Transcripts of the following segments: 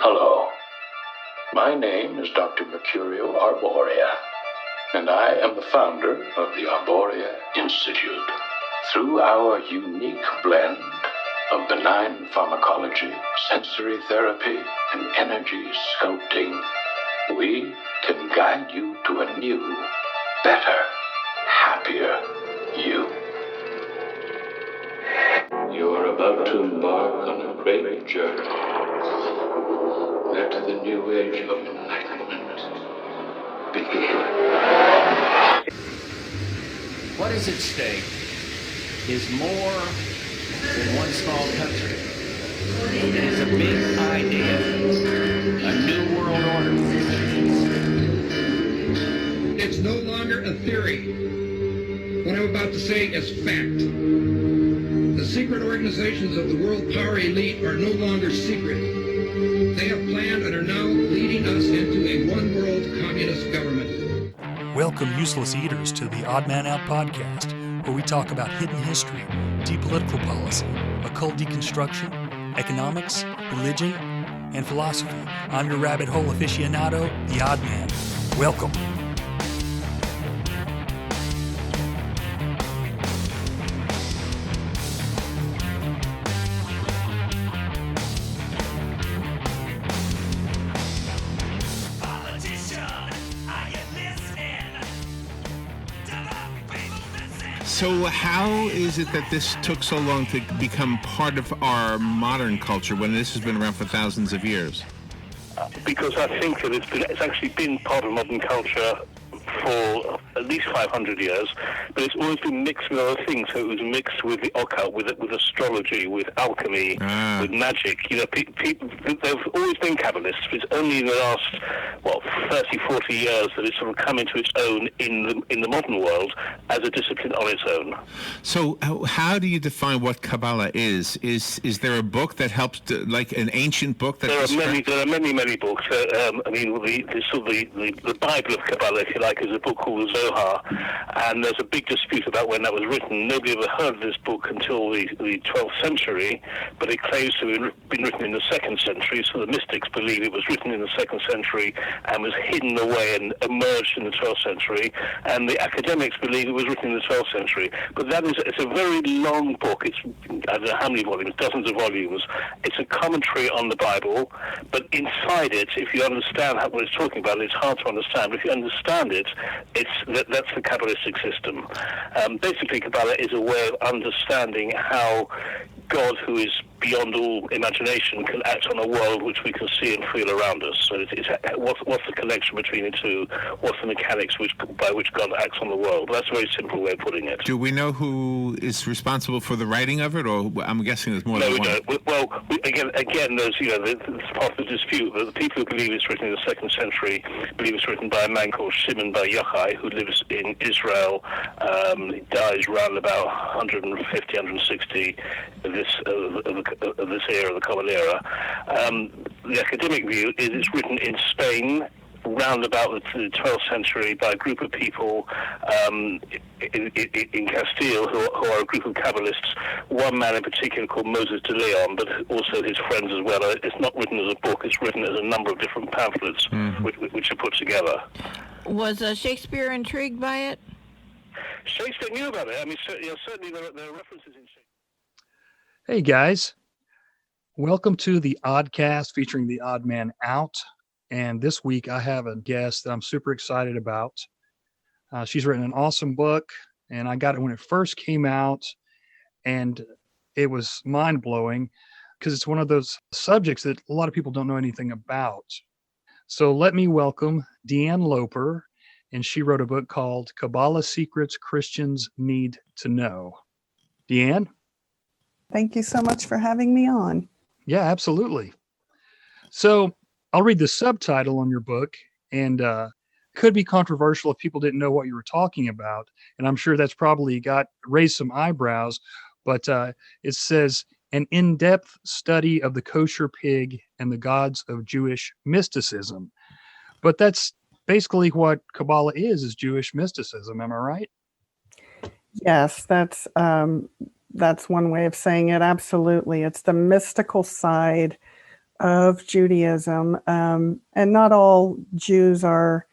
Hello. My name is Dr. Mercurio Arboria, and I am the founder of the Arboria Institute. Through our unique blend of benign pharmacology, sensory therapy, and energy sculpting, we can guide you to a new, better, happier you. You're about to embark on a great journey. Let the new age of enlightenment begin. What is at stake is more than one small country. It is a big idea, a new world order. It's no longer a theory. What I'm about to say is fact. The secret organizations of the world power elite are no longer secret. They have planned and are now leading us into a one-world communist government. Welcome, useless eaters, to the Odd Man Out podcast, where we talk about hidden history, deep political policy, occult deconstruction, economics, religion, and philosophy. I'm your rabbit hole aficionado, the Odd Man. Welcome. So how is it that this took so long to become part of our modern culture when this has been around for thousands of years? Because I think that it's actually been part of modern culture for at least 500 years, but it's always been mixed with other things. So it was mixed with the occult, with astrology, with alchemy, with magic. You know, people, there've always been Kabbalists. It's only in the last, 30, 40 years that it's sort of come into its own in the modern world as a discipline on its own. So how do you define what Kabbalah is? Is there a book that helps, like an ancient book that... There are many books. The Bible of Kabbalah, if you like, is a book called the Zohar, and there's a big dispute about when that was written. Nobody ever heard of this book until the 12th century, but it claims to have been written in the 2nd century, so the mystics believe it was written in the 2nd century and was hidden away and emerged in the 12th century, and the academics believe it was written in the 12th century. But it's a very long book. It's, I don't know how many volumes, dozens of volumes. It's a commentary on the Bible, but inside it, if you understand what it's talking about, it's hard to understand, but if you understand it, that's the Kabbalistic system. Basically, Kabbalah is a way of understanding how God, who is beyond all imagination, can act on a world which we can see and feel around us. So what's the connection between the two? What's the mechanics by which God acts on the world? That's a very simple way of putting it. Do we know who is responsible for the writing of it, or I'm guessing there's more than one? No, we don't. Well, again, there's it's part of the dispute. The people who believe it's written in the 2nd century believe it's written by a man called Shimon Bar Yochai, who lives in Israel. He dies around about 150, 160 of this era, the Common Era. The academic view is it's written in Spain round about the 12th century by a group of people in Castile who are a group of Kabbalists, one man in particular called Moses de Leon, but also his friends as well. It's not written as a book, it's written as a number of different pamphlets which are put together. Was Shakespeare intrigued by it? Shakespeare knew about it. I mean, certainly there are references in Shakespeare. Hey, guys. Welcome to the OddCast featuring the Odd Man Out. And this week I have a guest that I'm super excited about. She's written an awesome book, and I got it when it first came out, and it was mind-blowing because it's one of those subjects that a lot of people don't know anything about. So let me welcome DeAnne Loper, and she wrote a book called Kabbalah Secrets Christians Need to Know. DeAnne? Thank you so much for having me on. Yeah, absolutely. So I'll read the subtitle on your book, and could be controversial if people didn't know what you were talking about. And I'm sure that's probably raised some eyebrows, but it says, an in-depth study of the kosher pig and the gods of Jewish mysticism. But that's basically what Kabbalah is Jewish mysticism. Am I right? Yes, that's one way of saying it. Absolutely. It's the mystical side of Judaism. And not all Jews are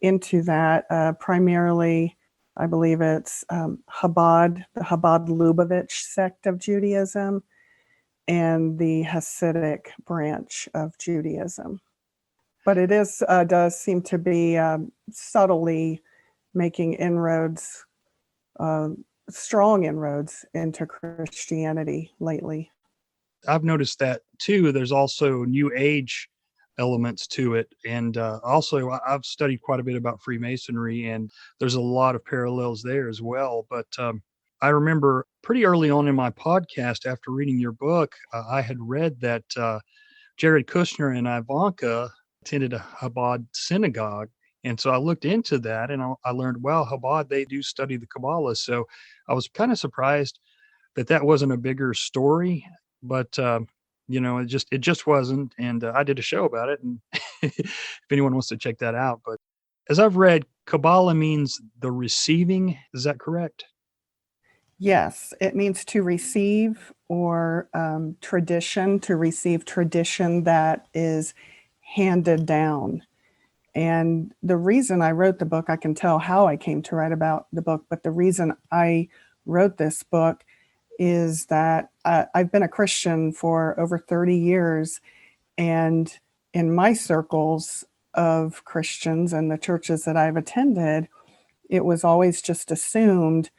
into that. Primarily, I believe it's Chabad, the Chabad Lubavitch sect of Judaism, and the Hasidic branch of Judaism. But it does seem to be subtly making inroads, strong inroads into Christianity lately. I've noticed that too. There's also New Age elements to it. And also, I've studied quite a bit about Freemasonry, and there's a lot of parallels there as well. But I remember pretty early on in my podcast, after reading your book, I had read that Jared Kushner and Ivanka attended a Chabad synagogue. And so I looked into that, and I learned, well, Chabad, they do study the Kabbalah. So I was kind of surprised that that wasn't a bigger story. But it just wasn't, and I did a show about it, and if anyone wants to check that out. But as I've read, Kabbalah means the receiving. Is that correct? Yes, it means to receive, or tradition, to receive tradition that is handed down. And the reason I wrote the book, I can tell how I came to write about the book, but the reason I wrote this book is that I've been a Christian for over 30 years. And in my circles of Christians and the churches that I've attended, it was always just assumed,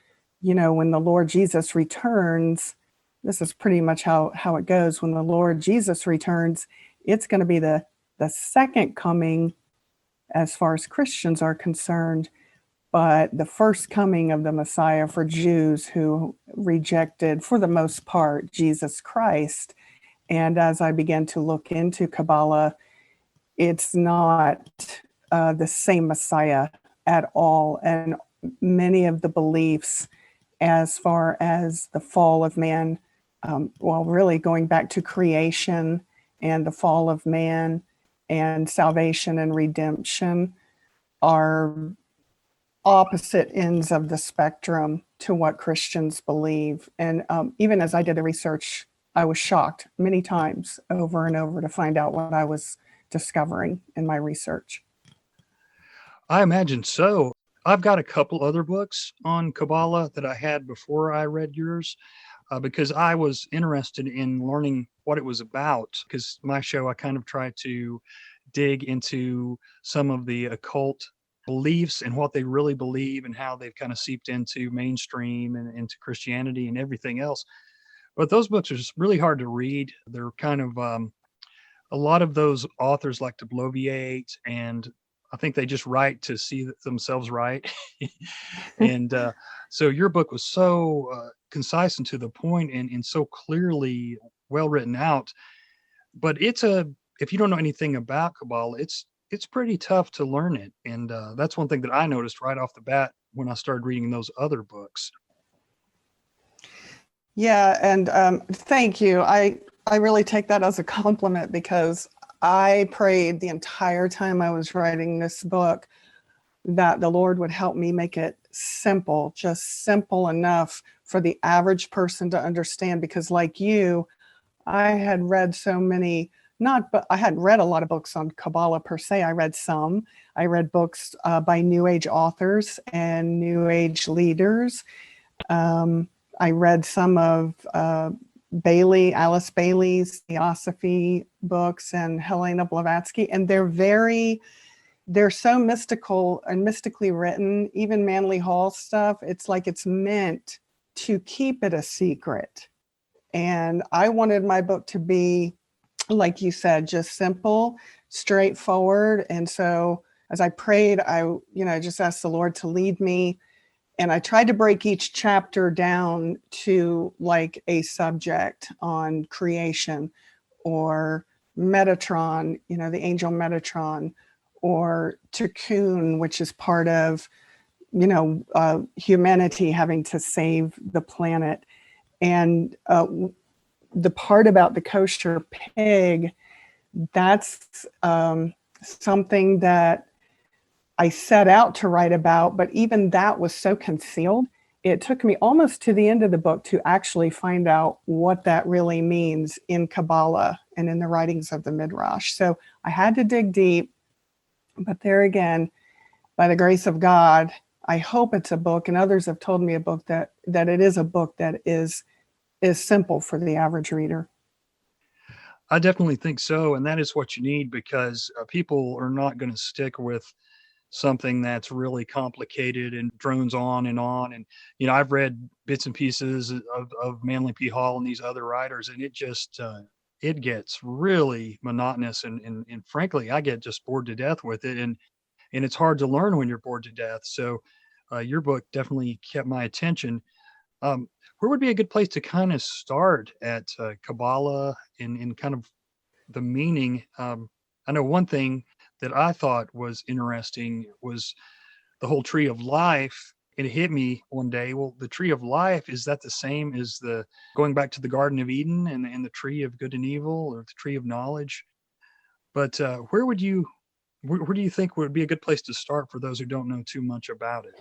when the Lord Jesus returns, this is pretty much how it goes. When the Lord Jesus returns, it's going to be the second coming as far as Christians are concerned, but the first coming of the Messiah for Jews who rejected, for the most part, Jesus Christ. And as I began to look into Kabbalah, it's not the same Messiah at all. And many of the beliefs as far as the fall of man, really going back to creation and the fall of man and salvation and redemption, are opposite ends of the spectrum to what Christians believe. And even as I did the research, I was shocked many times over and over to find out what I was discovering in my research. I imagine so. I've got a couple other books on Kabbalah that I had before I read yours, because I was interested in learning what it was about. Because my show, I kind of try to dig into some of the occult beliefs and what they really believe and how they've kind of seeped into mainstream and into Christianity and everything else. But those books are just really hard to read. They're kind of a lot of those authors like to bloviate, and I think they just write to see themselves right. And so your book was so concise and to the point, and so clearly well written out. But if you don't know anything about Kabbalah, it's pretty tough to learn it. And that's one thing that I noticed right off the bat when I started reading those other books. Yeah, and thank you. I really take that as a compliment, because I prayed the entire time I was writing this book that the Lord would help me make it simple, just simple enough for the average person to understand. Because like you, I had read so many, but I hadn't read a lot of books on Kabbalah per se. I read some. I read books by New Age authors and New Age leaders. I read some of Alice Bailey's Theosophy books and Helena Blavatsky, and they're so mystical and mystically written. Even Manly Hall stuff, it's like it's meant to keep it a secret. And I wanted my book to be, like you said, just simple, straightforward. And so as I prayed, I just asked the Lord to lead me. And I tried to break each chapter down to like a subject on creation, or Metatron, the angel Metatron, or Tikkun, which is part of, humanity having to save the planet. And the part about the kosher pig, that's something that I set out to write about, but even that was so concealed it took me almost to the end of the book to actually find out what that really means in Kabbalah and in the writings of the Midrash. So I had to dig deep, but there again, by the grace of God, I hope it's a book, and others have told me a book that it is a book that is simple for the average reader. I definitely think so. And that is what you need, because people are not going to stick with something that's really complicated and drones on and on. And, I've read bits and pieces of Manly P. Hall and these other writers, and it just, it gets really monotonous. And frankly, I get just bored to death with it. And it's hard to learn when you're bored to death. So your book definitely kept my attention. Where would be a good place to kind of start at Kabbalah in kind of the meaning? I know one thing that I thought was interesting was the whole tree of life. It hit me one day. Well, the tree of life, is that the same as the going back to the Garden of Eden and the tree of good and evil, or the tree of knowledge? But where do you think would be a good place to start for those who don't know too much about it?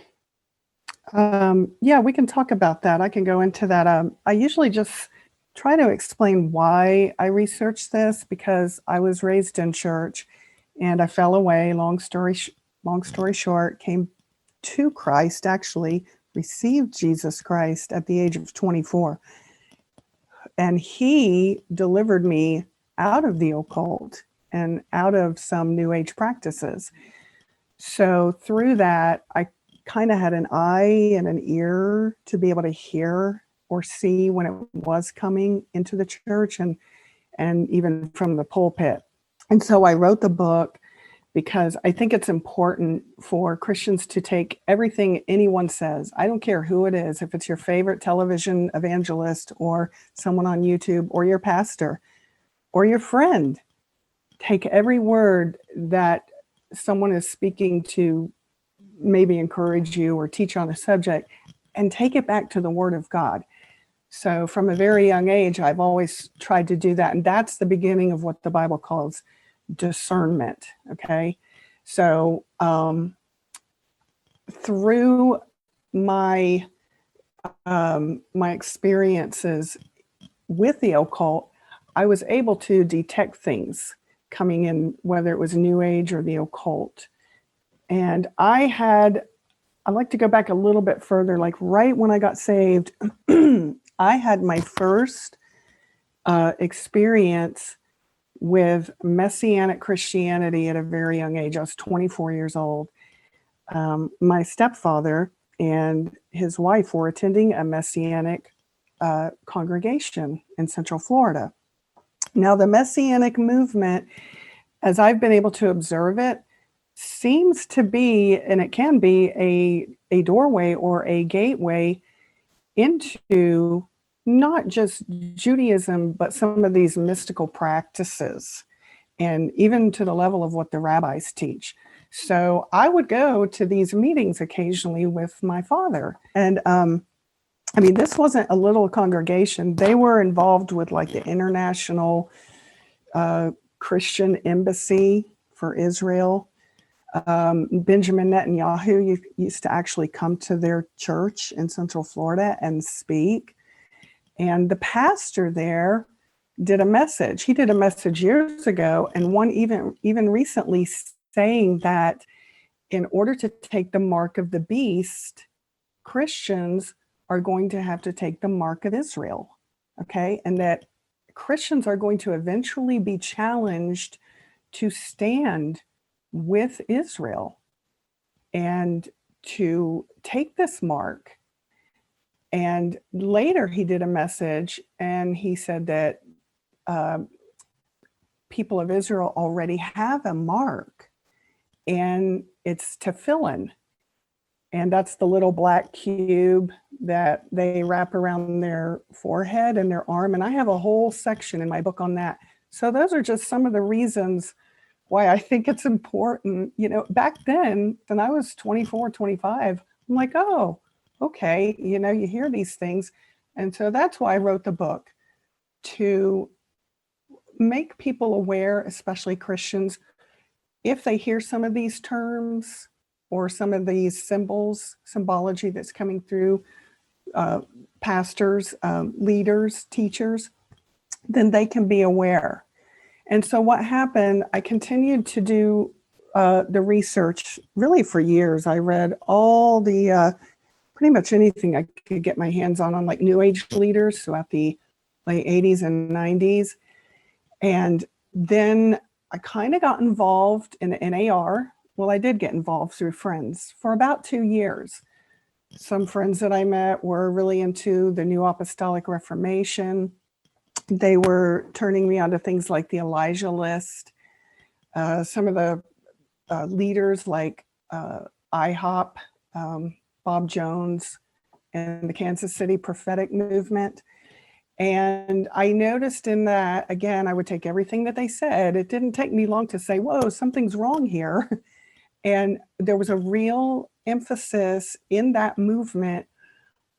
Yeah, we can talk about that. I can go into that. I usually just try to explain why I researched this, because I was raised in church and I fell away. Long story short, came to Christ, actually received Jesus Christ at the age of 24. And he delivered me out of the occult and out of some New Age practices. So through that, I kind of had an eye and an ear to be able to hear or see when it was coming into the church and even from the pulpit. And so I wrote the book because I think it's important for Christians to take everything anyone says. I don't care who it is, if it's your favorite television evangelist or someone on YouTube or your pastor or your friend. Take every word that someone is speaking to maybe encourage you or teach on a subject and take it back to the Word of God. So from a very young age, I've always tried to do that. And that's the beginning of what the Bible calls discernment. Okay. So through my experiences with the occult, I was able to detect things coming in, whether it was New Age or the occult. And I'd like to go back a little bit further, like right when I got saved, I had my first experience with Messianic Christianity at a very young age. I was 24 years old. My stepfather and his wife were attending a Messianic congregation in Central Florida. Now, the Messianic movement, as I've been able to observe it, seems to be, and it can be, a doorway or a gateway into not just Judaism, but some of these mystical practices, and even to the level of what the rabbis teach. So I would go to these meetings occasionally with my father. And this wasn't a little congregation. They were involved with like the International Christian Embassy for Israel. Benjamin Netanyahu used to actually come to their church in Central Florida and speak. And the pastor there did a message. He did a message years ago, and one even recently, saying that in order to take the mark of the beast, Christians are going to have to take the mark of Israel. Okay. And that Christians are going to eventually be challenged to stand with Israel and to take this mark. And later he did a message and he said that people of Israel already have a mark, and it's tefillin. And that's the little black cube that they wrap around their forehead and their arm. And I have a whole section in my book on that. So those are just some of the reasons why I think it's important. Back then, when I was 24, 25, I'm like, oh, okay, you hear these things. And so that's why I wrote the book, to make people aware, especially Christians, if they hear some of these terms or some of these symbology that's coming through pastors, leaders, teachers, then they can be aware. And so what happened, I continued to do the research really for years. I read all the, pretty much anything I could get my hands on like New Age leaders throughout the late 80s and 90s. And then I kind of got involved in NAR. Well, I did get involved through friends for about 2 years. Some friends that I met were really into the New Apostolic Reformation. They were turning me onto things like the Elijah List. Some of the leaders like IHOP, Bob Jones, and the Kansas City Prophetic Movement. And I noticed in that, again, I would take everything that they said. It didn't take me long to say, whoa, something's wrong here. And there was a real emphasis in that movement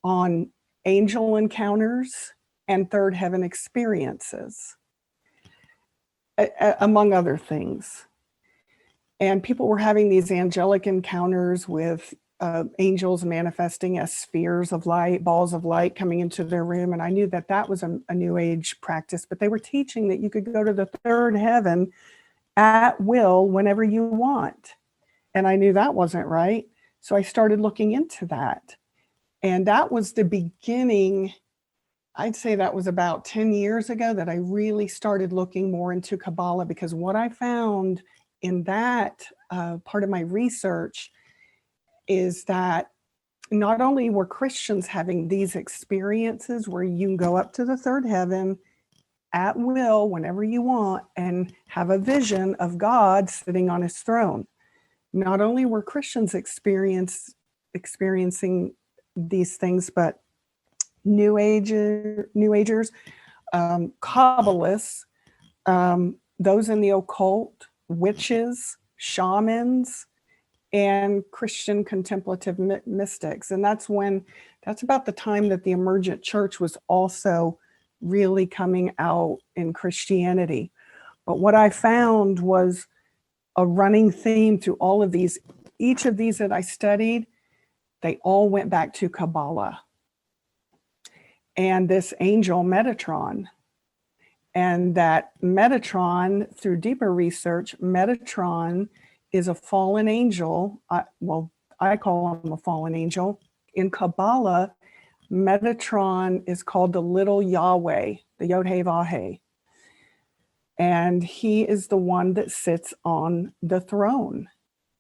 on angel encounters and third heaven experiences, among other things. And people were having these angelic encounters with angels manifesting as spheres of light, balls of light coming into their room. And I knew that that was a New Age practice, but they were teaching that you could go to the third heaven at will whenever you want. And I knew that wasn't right. So I started looking into that. And that was the beginning. I'd say that was about 10 years ago that I really started looking more into Kabbalah, because what I found in that part of my research is that not only were Christians having these experiences where you can go up to the third heaven at will whenever you want and have a vision of God sitting on his throne. Not only were Christians experiencing these things, but New Agers, Kabbalists, those in the occult, witches, shamans, and Christian contemplative mystics. And that's about the time that the emergent church was also really coming out in Christianity. But what I found was a running theme through all of these. Each of these that I studied, they all went back to Kabbalah and this angel Metatron. And that Metatron, through deeper research, Metatron is a fallen angel. I call him a fallen angel. In Kabbalah, Metatron is called the little Yahweh, the Yod-Heh-Vah-Heh. And he is the one that sits on the throne.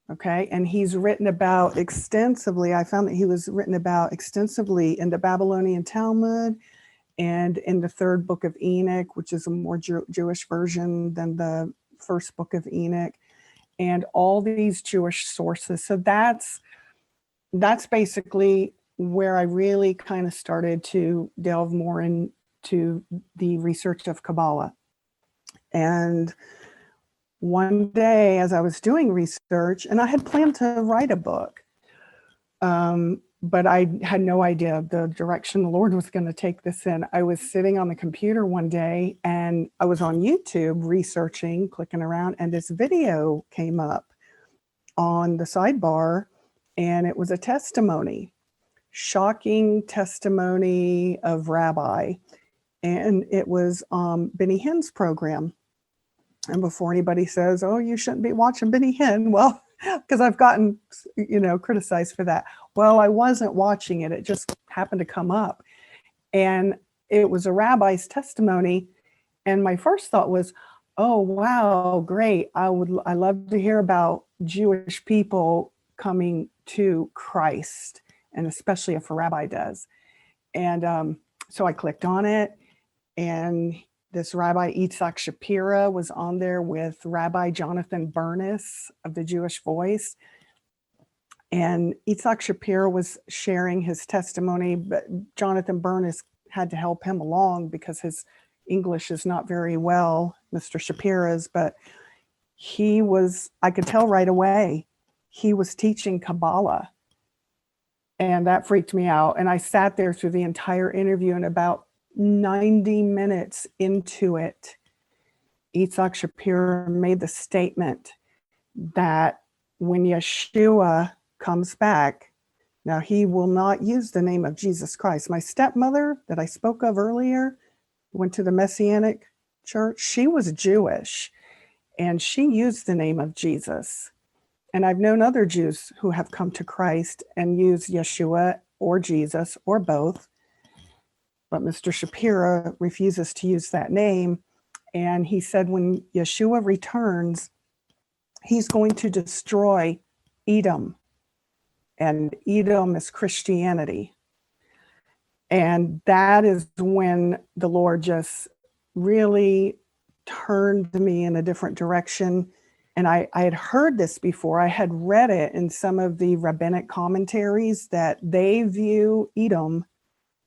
Okay. And he's written about extensively. I found that he was written about extensively in the Babylonian Talmud and in the third book of Enoch, which is a more Jewish version than the first book of Enoch, and all these Jewish sources. So that's basically where I really kind of started to delve more into the research of Kabbalah. And one day, as I was doing research, and I had planned to write a book, but I had no idea the direction the Lord was going to take this in. I was sitting on the computer one day and I was on YouTube researching, clicking around, and this video came up on the sidebar, and it was a testimony, shocking testimony of Rabbi. And it was Benny Hinn's program. And before anybody says, oh, you shouldn't be watching Benny Hinn, well, because I've gotten, criticized for that. Well, I wasn't watching it. It just happened to come up. And it was a rabbi's testimony. And my first thought was, oh, wow, great. I love to hear about Jewish people coming to Christ, and especially if a rabbi does. And so I clicked on it, and this Rabbi Yitzhak Shapira was on there with Rabbi Jonathan Bernis of the Jewish Voice. And Yitzhak Shapira was sharing his testimony, but Jonathan Bernis had to help him along because his English is not very well, Mr. Shapira's, but I could tell right away, he was teaching Kabbalah. And that freaked me out. And I sat there through the entire interview, and about 90 minutes into it, Yitzhak Shapira made the statement that when Yeshua comes back, Now, he will not use the name of Jesus Christ. My stepmother that I spoke of earlier went to the Messianic church. She was Jewish, and she used the name of Jesus. And I've known other Jews who have come to Christ and use Yeshua or Jesus or both. But Mr. Shapira refuses to use that name. And he said when Yeshua returns, he's going to destroy Edom. And Edom is Christianity. And that is when the Lord just really turned me in a different direction. And I had heard this before. I had read it in some of the rabbinic commentaries that they view Edom,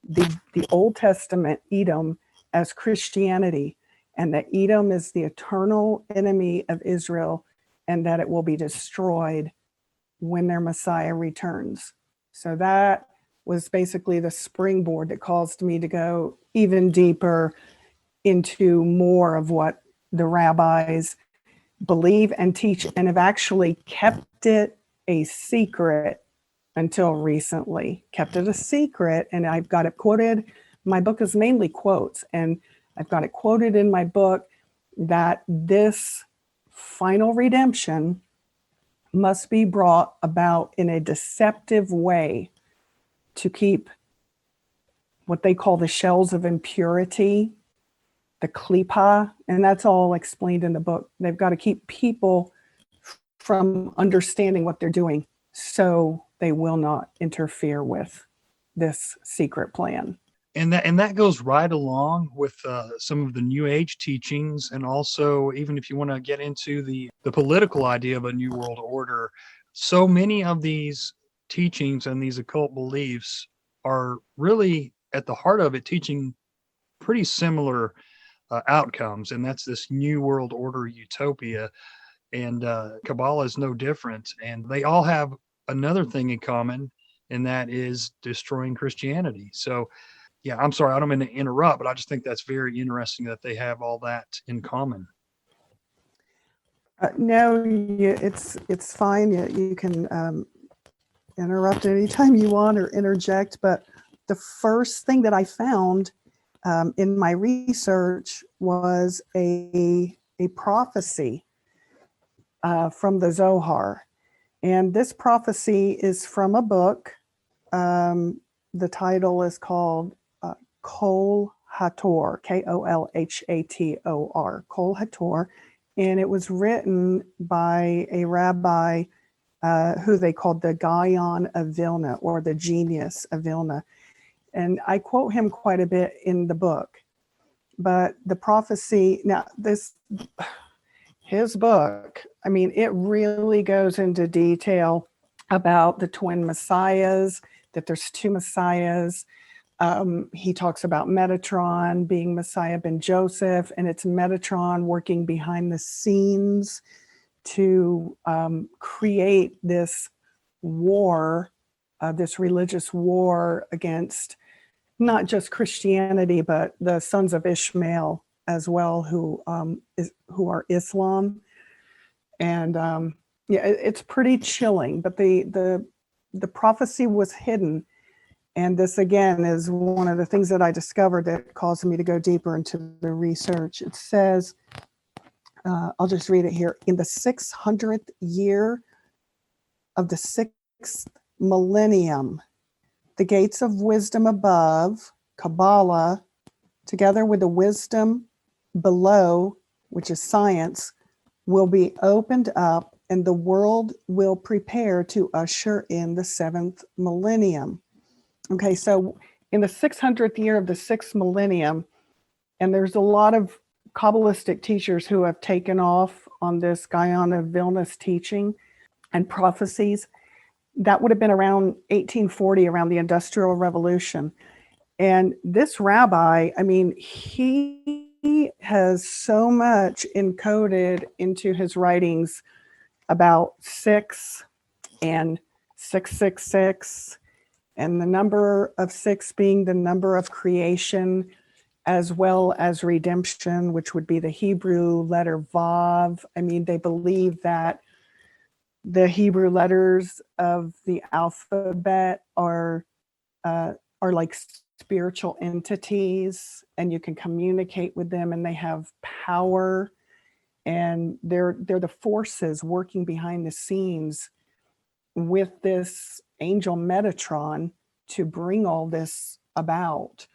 the Old Testament Edom, as Christianity, and that Edom is the eternal enemy of Israel, and that it will be destroyed when their Messiah returns. So that was basically the springboard that caused me to go even deeper into more of what the rabbis believe and teach, and have actually kept it a secret until recently. Kept it a secret, and I've got it quoted. My book is mainly quotes, and I've got it quoted in my book that this final redemption must be brought about in a deceptive way to keep what they call the shells of impurity, the klipa, and that's all explained in the book. They've got to keep people from understanding what they're doing so they will not interfere with this secret plan. And that goes right along with some of the New Age teachings, and also even if you want to get into the political idea of a new world order, so many of these teachings and these occult beliefs are really at the heart of it teaching pretty similar outcomes, and that's this new world order utopia. And Kabbalah is no different, and they all have another thing in common, and that is destroying Christianity. So yeah, I'm sorry, I don't mean to interrupt, but I just think that's very interesting that they have all that in common. No, it's fine. You can interrupt anytime you want or interject. But the first thing that I found in my research was a prophecy from the Zohar. And this prophecy is from a book. The title is called Kol Hator, Kolhator, Kol Hator, and it was written by a rabbi who they called the Gaon of Vilna, or the genius of Vilna. And I quote him quite a bit in the book. But the prophecy, now his book, I mean, it really goes into detail about the twin messiahs, that there's two messiahs. He talks about Metatron being Messiah ben Joseph, and it's Metatron working behind the scenes to create this war, this religious war against not just Christianity, but the sons of Ishmael as well, who are Islam. And it's pretty chilling, but the prophecy was hidden. And this, again, is one of the things that I discovered that caused me to go deeper into the research. It says, I'll just read it here. In the 600th year of the 6th millennium, the gates of wisdom above, Kabbalah, together with the wisdom below, which is science, will be opened up, and the world will prepare to usher in the 7th millennium. Okay, so in the 600th year of the 6th millennium, and there's a lot of Kabbalistic teachers who have taken off on this Gaon of Vilna's teaching and prophecies. That would have been around 1840, around the Industrial Revolution. And this rabbi, I mean, he has so much encoded into his writings about 6 and 666, and the number of 6 being the number of creation, as well as redemption, which would be the Hebrew letter Vav. I mean, they believe that The Hebrew letters of the alphabet are like spiritual entities, and you can communicate with them, and they have power, and they're the forces working behind the scenes with this angel Metatron to bring all this about.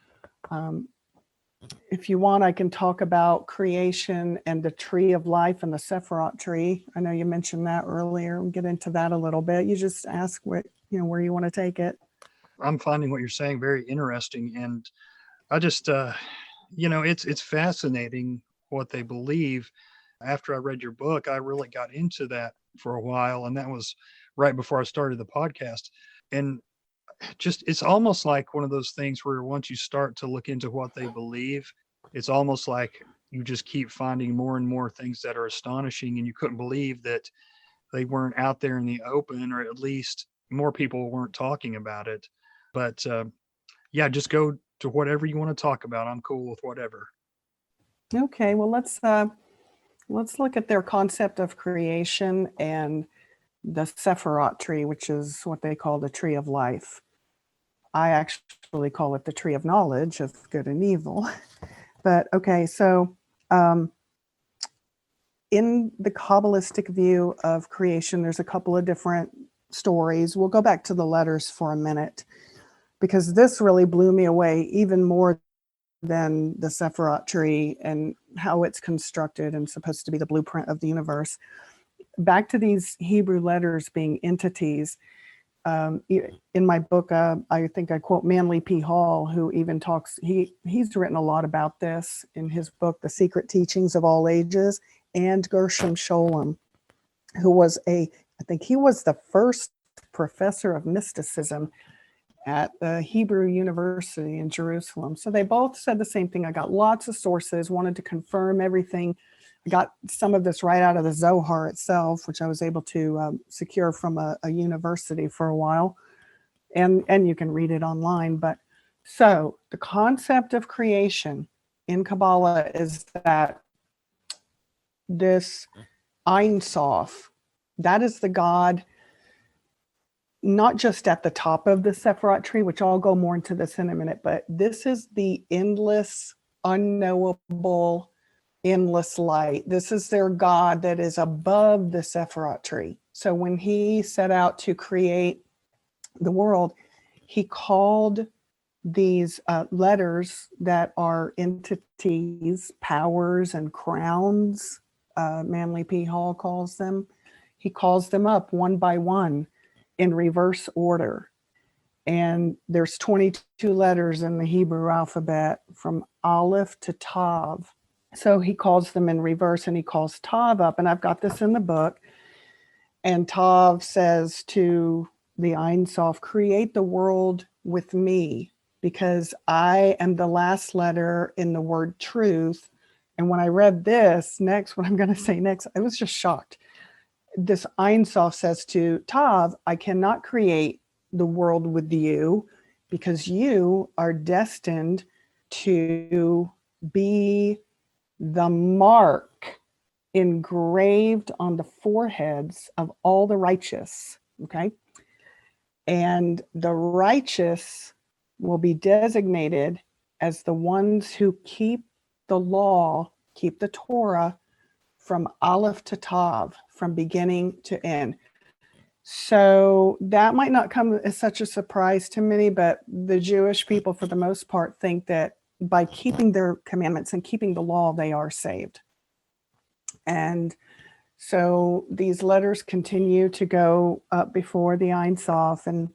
If you want, I can talk about creation and the tree of life and the Sephiroth tree. I know you mentioned that earlier. We'll get into that a little bit. You just ask what, where you want to take it. I'm finding what you're saying very interesting. And I just, it's fascinating what they believe. After I read your book, I really got into that for a while. And that was right before I started the podcast. And just, it's almost like one of those things where once you start to look into what they believe, it's almost like you just keep finding more and more things that are astonishing, and you couldn't believe that they weren't out there in the open, or at least more people weren't talking about it. But yeah, just go to whatever you want to talk about. I'm cool with whatever. Okay, well, let's look at their concept of creation and the Sephiroth tree, which is what they call the tree of life. I actually call it the tree of knowledge of good and evil. But okay, so in the Kabbalistic view of creation, there's a couple of different stories. We'll go back to the letters for a minute, because this really blew me away even more than the Sephiroth tree and how it's constructed and supposed to be the blueprint of the universe. Back to these Hebrew letters being entities. In my book, I think I quote Manly P. Hall, who even talks, he's written a lot about this in his book, The Secret Teachings of All Ages, and Gershom Scholem, who was I think he was the first professor of mysticism at the Hebrew University in Jerusalem. So they both said the same thing. I got lots of sources, wanted to confirm everything. I got some of this right out of the Zohar itself, which I was able to secure from a university for a while. And you can read it online. But so the concept of creation in Kabbalah is that this Ein Sof, that is the God, not just at the top of the Sephiroth tree, which I'll go more into this in a minute, but this is the endless, unknowable, endless light. This is their God that is above the Sephiroth tree. So when he set out to create the world, he called these letters that are entities, powers, and crowns, Manly P. Hall calls them. He calls them up one by one in reverse order. And there's 22 letters in the Hebrew alphabet from Aleph to Tav. So he calls them in reverse, and he calls Tav up. And I've got this in the book. And Tav says to the Ein Sof, create the world with me, because I am the last letter in the word truth. And when I read this next, what I'm going to say next, I was just shocked. This Ein Sof says to Tav, I cannot create the world with you, because you are destined to be the mark engraved on the foreheads of all the righteous. Okay. And the righteous will be designated as the ones who keep the law, keep the Torah from Aleph to Tav, from beginning to end. So that might not come as such a surprise to many, but the Jewish people, for the most part, think that by keeping their commandments and keeping the law, they are saved. And so these letters continue to go up before the Ein Sof, and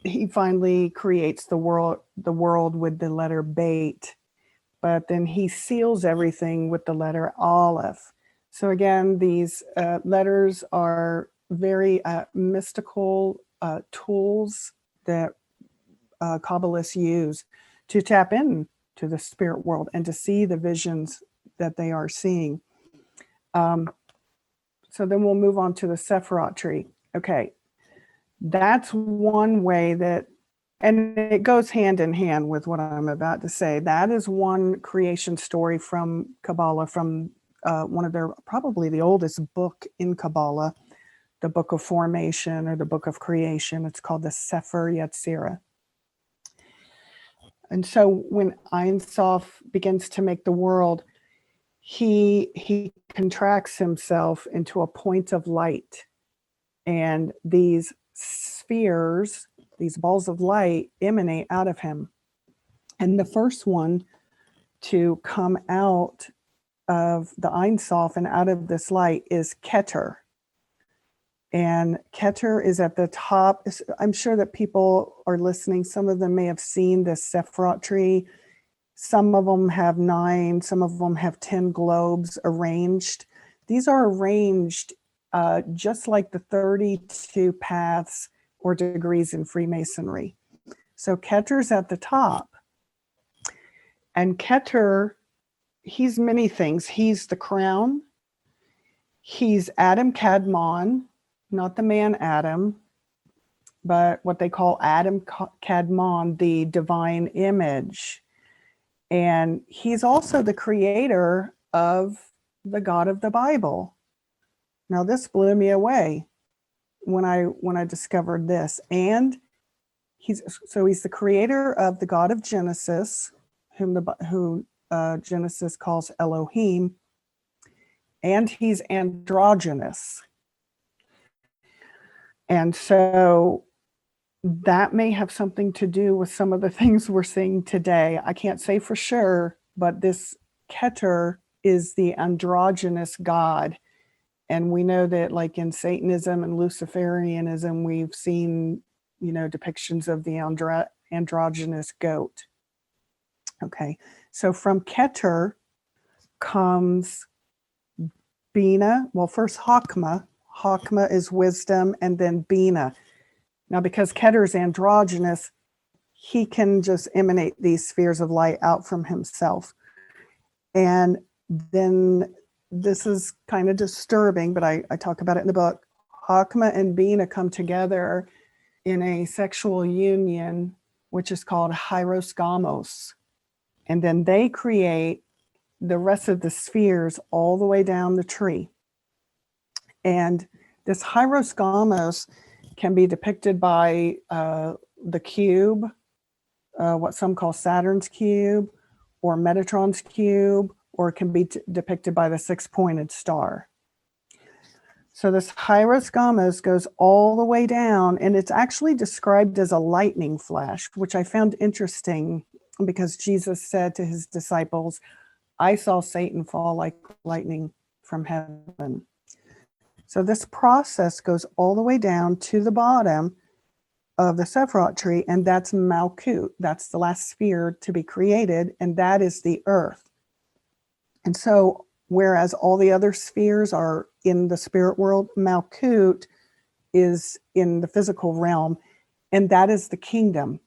he finally creates the world with the letter Beit, but then he seals everything with the letter Aleph. So again, these letters are very mystical tools that Kabbalists use to tap into the spirit world and to see the visions that they are seeing. So then we'll move on to the Sephiroth tree. Okay, that's one way that, and it goes hand in hand with what I'm about to say. That is one creation story from Kabbalah, from one of their, probably the oldest book in Kabbalah, the Book of Formation or the Book of Creation. It's called the Sefer Yetzirah. And so when Ein Sof begins to make the world, he contracts himself into a point of light. And these spheres, these balls of light, emanate out of him. And the first one to come out of the Ein Sof and out of this light is Keter. And Keter is at the top. I'm sure that people are listening. Some of them may have seen this Sephirot tree. Some of them have 9, some of them have 10 globes arranged. These are arranged just like the 32 paths or degrees in Freemasonry. So Keter's at the top. And Keter, he's many things. He's the crown. He's Adam Kadmon, not the man Adam, but what they call Adam Kadmon, the divine image. And he's also the creator of the God of the Bible. Now, this blew me away when I discovered this. And he's the creator of the God of Genesis, who Genesis calls Elohim, and he's androgynous. And so that may have something to do with some of the things we're seeing today. I can't say for sure, but this Keter is the androgynous God. And we know that, like in Satanism and Luciferianism, we've seen, depictions of the androgynous goat. Okay, so from Keter comes Bina. Well, first Hakma. Hakma is wisdom, and then Bina. Now, because Keter is androgynous, he can just emanate these spheres of light out from himself. And then this is kind of disturbing, but I talk about it in the book. Hakma and Bina come together in a sexual union, which is called hierosgamos. And then they create the rest of the spheres all the way down the tree. And this hierosgamos can be depicted by the cube, what some call Saturn's cube, or Metatron's cube, or it can be depicted by the 6-pointed star. So this hierosgamos goes all the way down, and it's actually described as a lightning flash, which I found interesting because Jesus said to his disciples, I saw Satan fall like lightning from heaven. So this process goes all the way down to the bottom of the Sephirot tree, and that's Malkut. That's the last sphere to be created, and that is the earth. And so, whereas all the other spheres are in the spirit world, Malkut is in the physical realm, and that is the kingdom,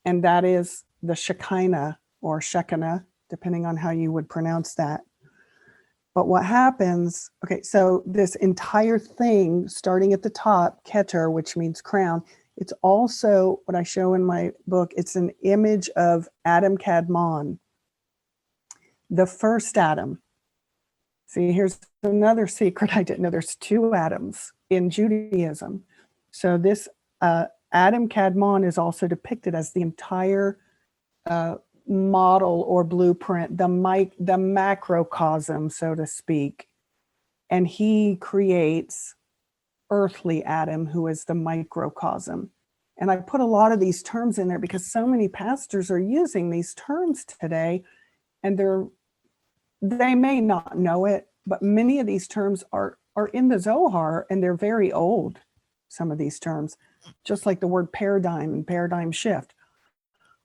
and that is the Shekinah or Shekinah, depending on how you would pronounce that. But what happens, okay, so this entire thing, starting at the top, Keter, which means crown, it's also what I show in my book. It's an image of Adam Kadmon, the first Adam. See, here's another secret I didn't know. There's 2 Adams in Judaism. So this Adam Kadmon is also depicted as the entire model or blueprint, the macrocosm, so to speak. And he creates earthly Adam, who is the microcosm. And I put a lot of these terms in there because so many pastors are using these terms today, and they may not know it, but many of these terms are in the Zohar, and they're very old, some of these terms, just like the word paradigm and paradigm shift.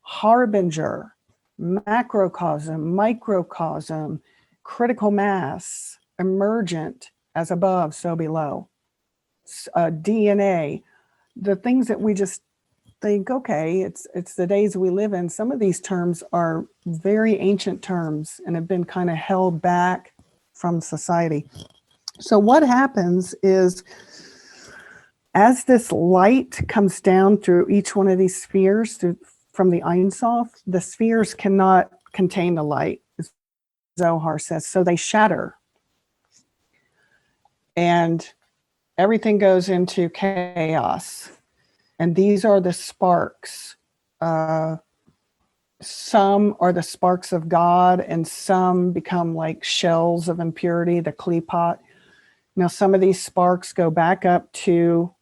Harbinger, macrocosm, microcosm, critical mass, emergent, as above, so below. DNA, the things that we just think, okay, it's the days we live in. Some of these terms are very ancient terms and have been kind of held back from society. So what happens is, as this light comes down through each one of these spheres from the Ein Sof, the spheres cannot contain the light, as Zohar says, so they shatter. and everything goes into chaos. And these are the sparks. Some are the sparks of God, and some become like shells of impurity, the kleepot. Now, some of these sparks go back up to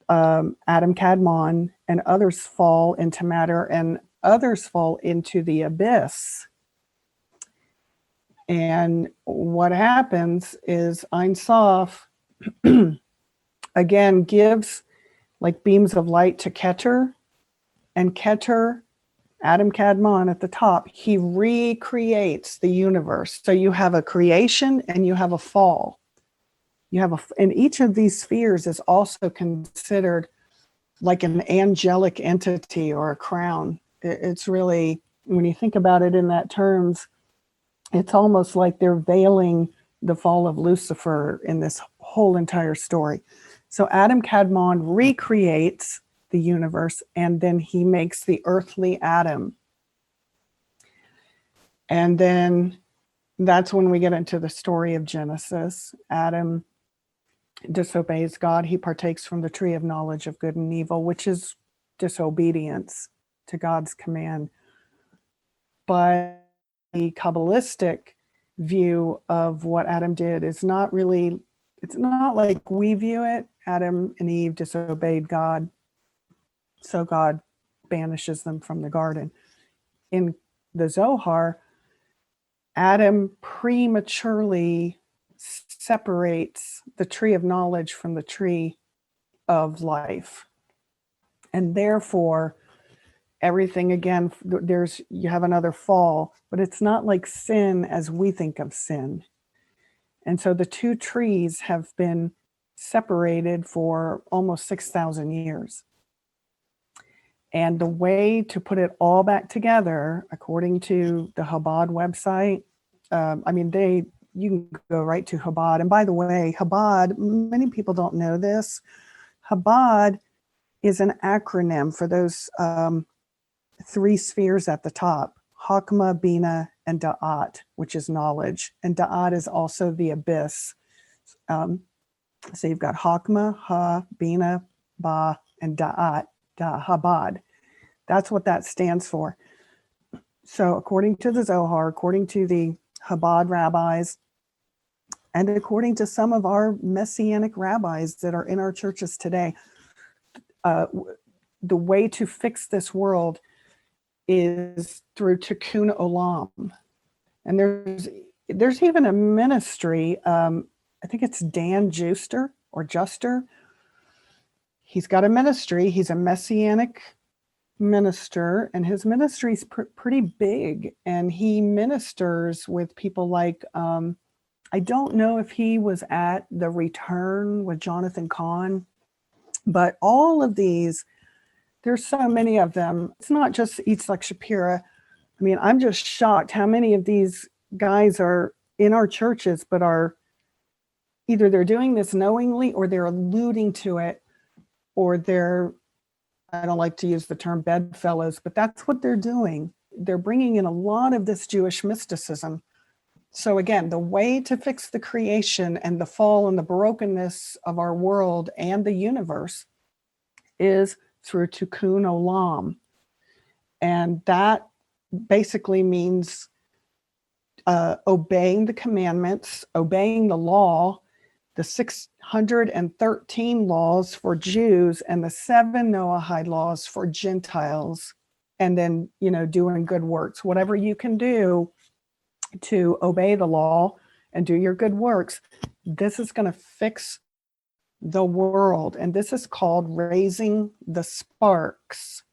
Adam Kadmon, and others fall into matter, and others fall into the abyss. And what happens is Ein Sof again gives like beams of light to Keter, and Keter, Adam Kadmon at the top, he recreates the universe. So you have a creation and you have a fall. You have and each of these spheres is also considered like an angelic entity or a crown. It's really, when you think about it in that terms, it's almost like they're veiling the fall of Lucifer in this whole entire story. So Adam Kadmon recreates the universe, and then he makes the earthly Adam. And then that's when we get into the story of Genesis. Adam disobeys God. He partakes from the tree of knowledge of good and evil, which is disobedience to God's command. But the Kabbalistic view of what Adam did is not really, it's not like we view it. Adam and Eve disobeyed God, so God banishes them from the garden. In the Zohar, Adam prematurely separates the tree of knowledge from the tree of life. And therefore, everything again, you have another fall, but it's not like sin as we think of sin. And so the two trees have been separated for almost 6,000 years. And the way to put it all back together, according to the Chabad website, you can go right to Chabad. And by the way, Chabad, many people don't know this. Chabad is an acronym for those three spheres at the top: Chokmah, Bina, and Da'at, which is knowledge. And Da'at is also the abyss. So you've got Chokmah, Ha, Bina, Ba, and Da'at, Chabad. That's what that stands for. So according to the Zohar, according to the Chabad rabbis, and according to some of our Messianic rabbis that are in our churches today, the way to fix this world is through Tikkun Olam. And there's even a ministry, I think it's Dan Juster. He's got a ministry. He's a Messianic minister, and his ministry is pretty big. And he ministers with people like, I don't know if he was at the Return with Jonathan Cahn, but all of these, there's so many of them. It's not just Yitzhak Shapira. I mean, I'm just shocked how many of these guys are in our churches, but are either they're doing this knowingly or they're alluding to it, or they're, I don't like to use the term bedfellows, but that's what they're doing. They're bringing in a lot of this Jewish mysticism. So again, the way to fix the creation and the fall and the brokenness of our world and the universe is through Tikkun Olam. And that basically means obeying the commandments, obeying the law, the 613 laws for Jews and the 7 Noahide laws for Gentiles, and then, doing good works. Whatever you can do to obey the law and do your good works, this is going to fix the world. And this is called raising the sparks.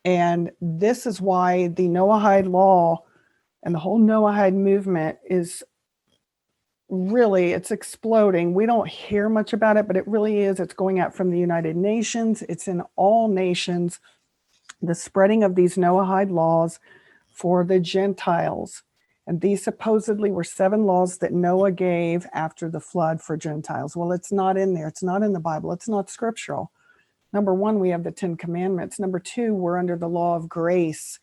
And this is why the Noahide law and the whole Noahide movement is really, it's exploding. We don't hear much about it, but it really is. It's going out from the United Nations. It's in all nations. The spreading of these Noahide laws for the Gentiles. And these supposedly were 7 laws that Noah gave after the flood for Gentiles. Well, it's not in there. It's not in the Bible. It's not scriptural. Number 1, we have the 10 Commandments. Number 2, we're under the law of grace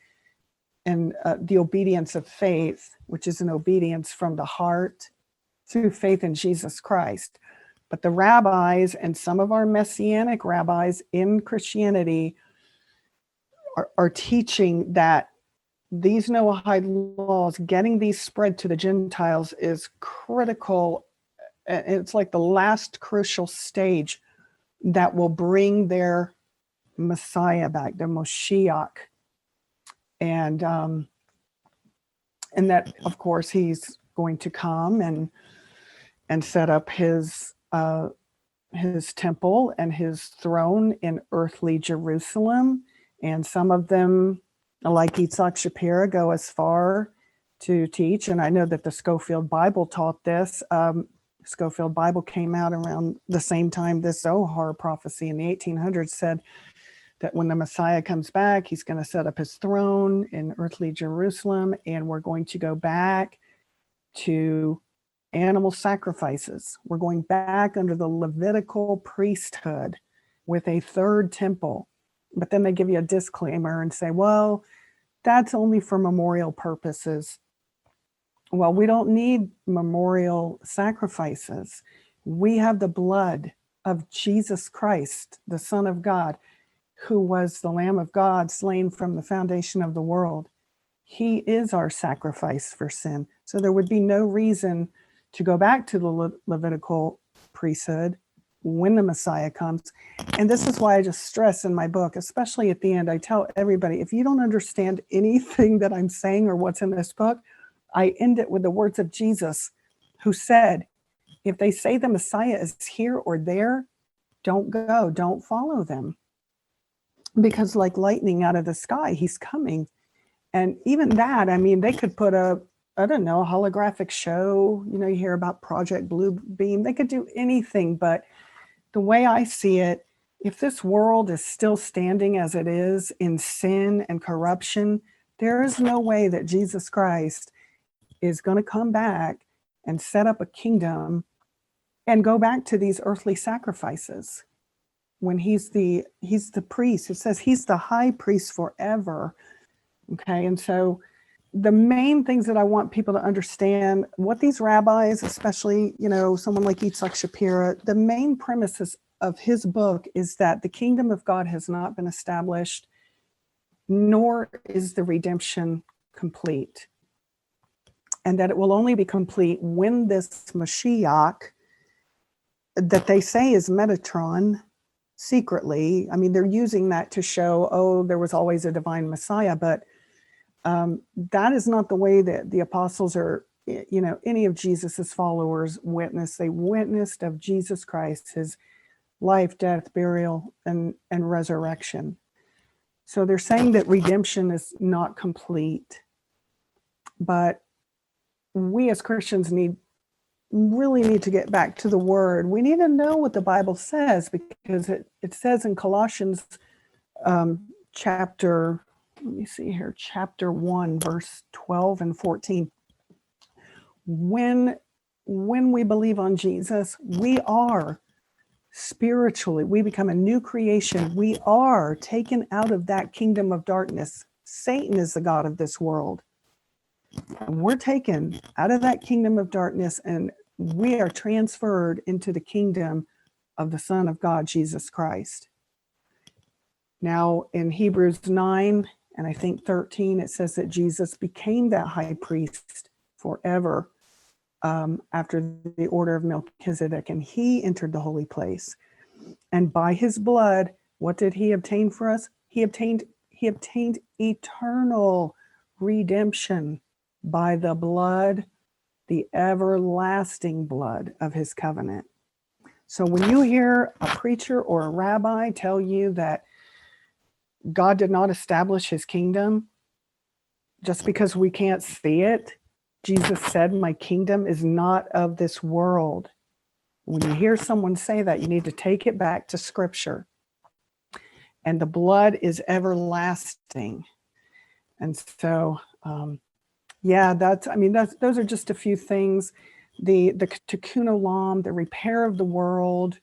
and the obedience of faith, which is an obedience from the heart through faith in Jesus Christ. But the rabbis and some of our messianic rabbis in Christianity are teaching that these Noahide laws, getting these spread to the Gentiles, is critical. And it's like the last crucial stage that will bring their Messiah back, their Moshiach. And that, of course, he's going to come and set up his temple and his throne in earthly Jerusalem. And some of them, like Yitzhak Shapira, go as far to teach, and I know that the Schofield Bible taught this. Schofield Bible came out around the same time this Zohar prophecy in the 1800s said that when the Messiah comes back, he's going to set up his throne in earthly Jerusalem, and we're going to go back to animal sacrifices. We're going back under the Levitical priesthood with a third temple. But then they give you a disclaimer and say, well, that's only for memorial purposes. Well, we don't need memorial sacrifices. We have the blood of Jesus Christ, the Son of God, who was the Lamb of God slain from the foundation of the world. He is our sacrifice for sin. So there would be no reason to go back to the Levitical priesthood when the Messiah comes. And this is why I just stress in my book, especially at the end, I tell everybody, if you don't understand anything that I'm saying or what's in this book, I end it with the words of Jesus, who said, if they say the Messiah is here or there, don't go, don't follow them. Because like lightning out of the sky, he's coming. And even that, I mean, they could put a holographic show, you hear about Project Blue Beam. They could do anything, but the way I see it, if this world is still standing as it is in sin and corruption, there is no way that Jesus Christ is going to come back and set up a kingdom and go back to these earthly sacrifices when he's the priest. It says he's the high priest forever. Okay. And so the main things that I want people to understand, what these rabbis, especially, someone like Yitzhak Shapira, the main premises of his book is that the kingdom of God has not been established, nor is the redemption complete. And that it will only be complete when this Mashiach, that they say is Metatron, secretly, I mean, they're using that to show, there was always a divine Messiah, but that is not the way that the apostles or, any of Jesus's followers witnessed. They witnessed of Jesus Christ, his life, death, burial, and resurrection. So they're saying that redemption is not complete, but we as Christians really need to get back to the word. We need to know what the Bible says, because it says in Colossians chapter 1, verse 12 and 14. When we believe on Jesus, we are spiritually, we become a new creation. We are taken out of that kingdom of darkness. Satan is the god of this world. And we're taken out of that kingdom of darkness, and we are transferred into the kingdom of the Son of God, Jesus Christ. Now, in Hebrews 9, and I think 13, it says that Jesus became that high priest forever after the order of Melchizedek, and he entered the holy place. And by his blood, what did he obtain for us? He obtained eternal redemption by the blood, the everlasting blood of his covenant. So when you hear a preacher or a rabbi tell you that God did not establish his kingdom, just because we can't see it, Jesus said, my kingdom is not of this world. When you hear someone say that, you need to take it back to scripture. And the blood is everlasting. And so, those are just a few things. The tikkun olam, the repair of the world.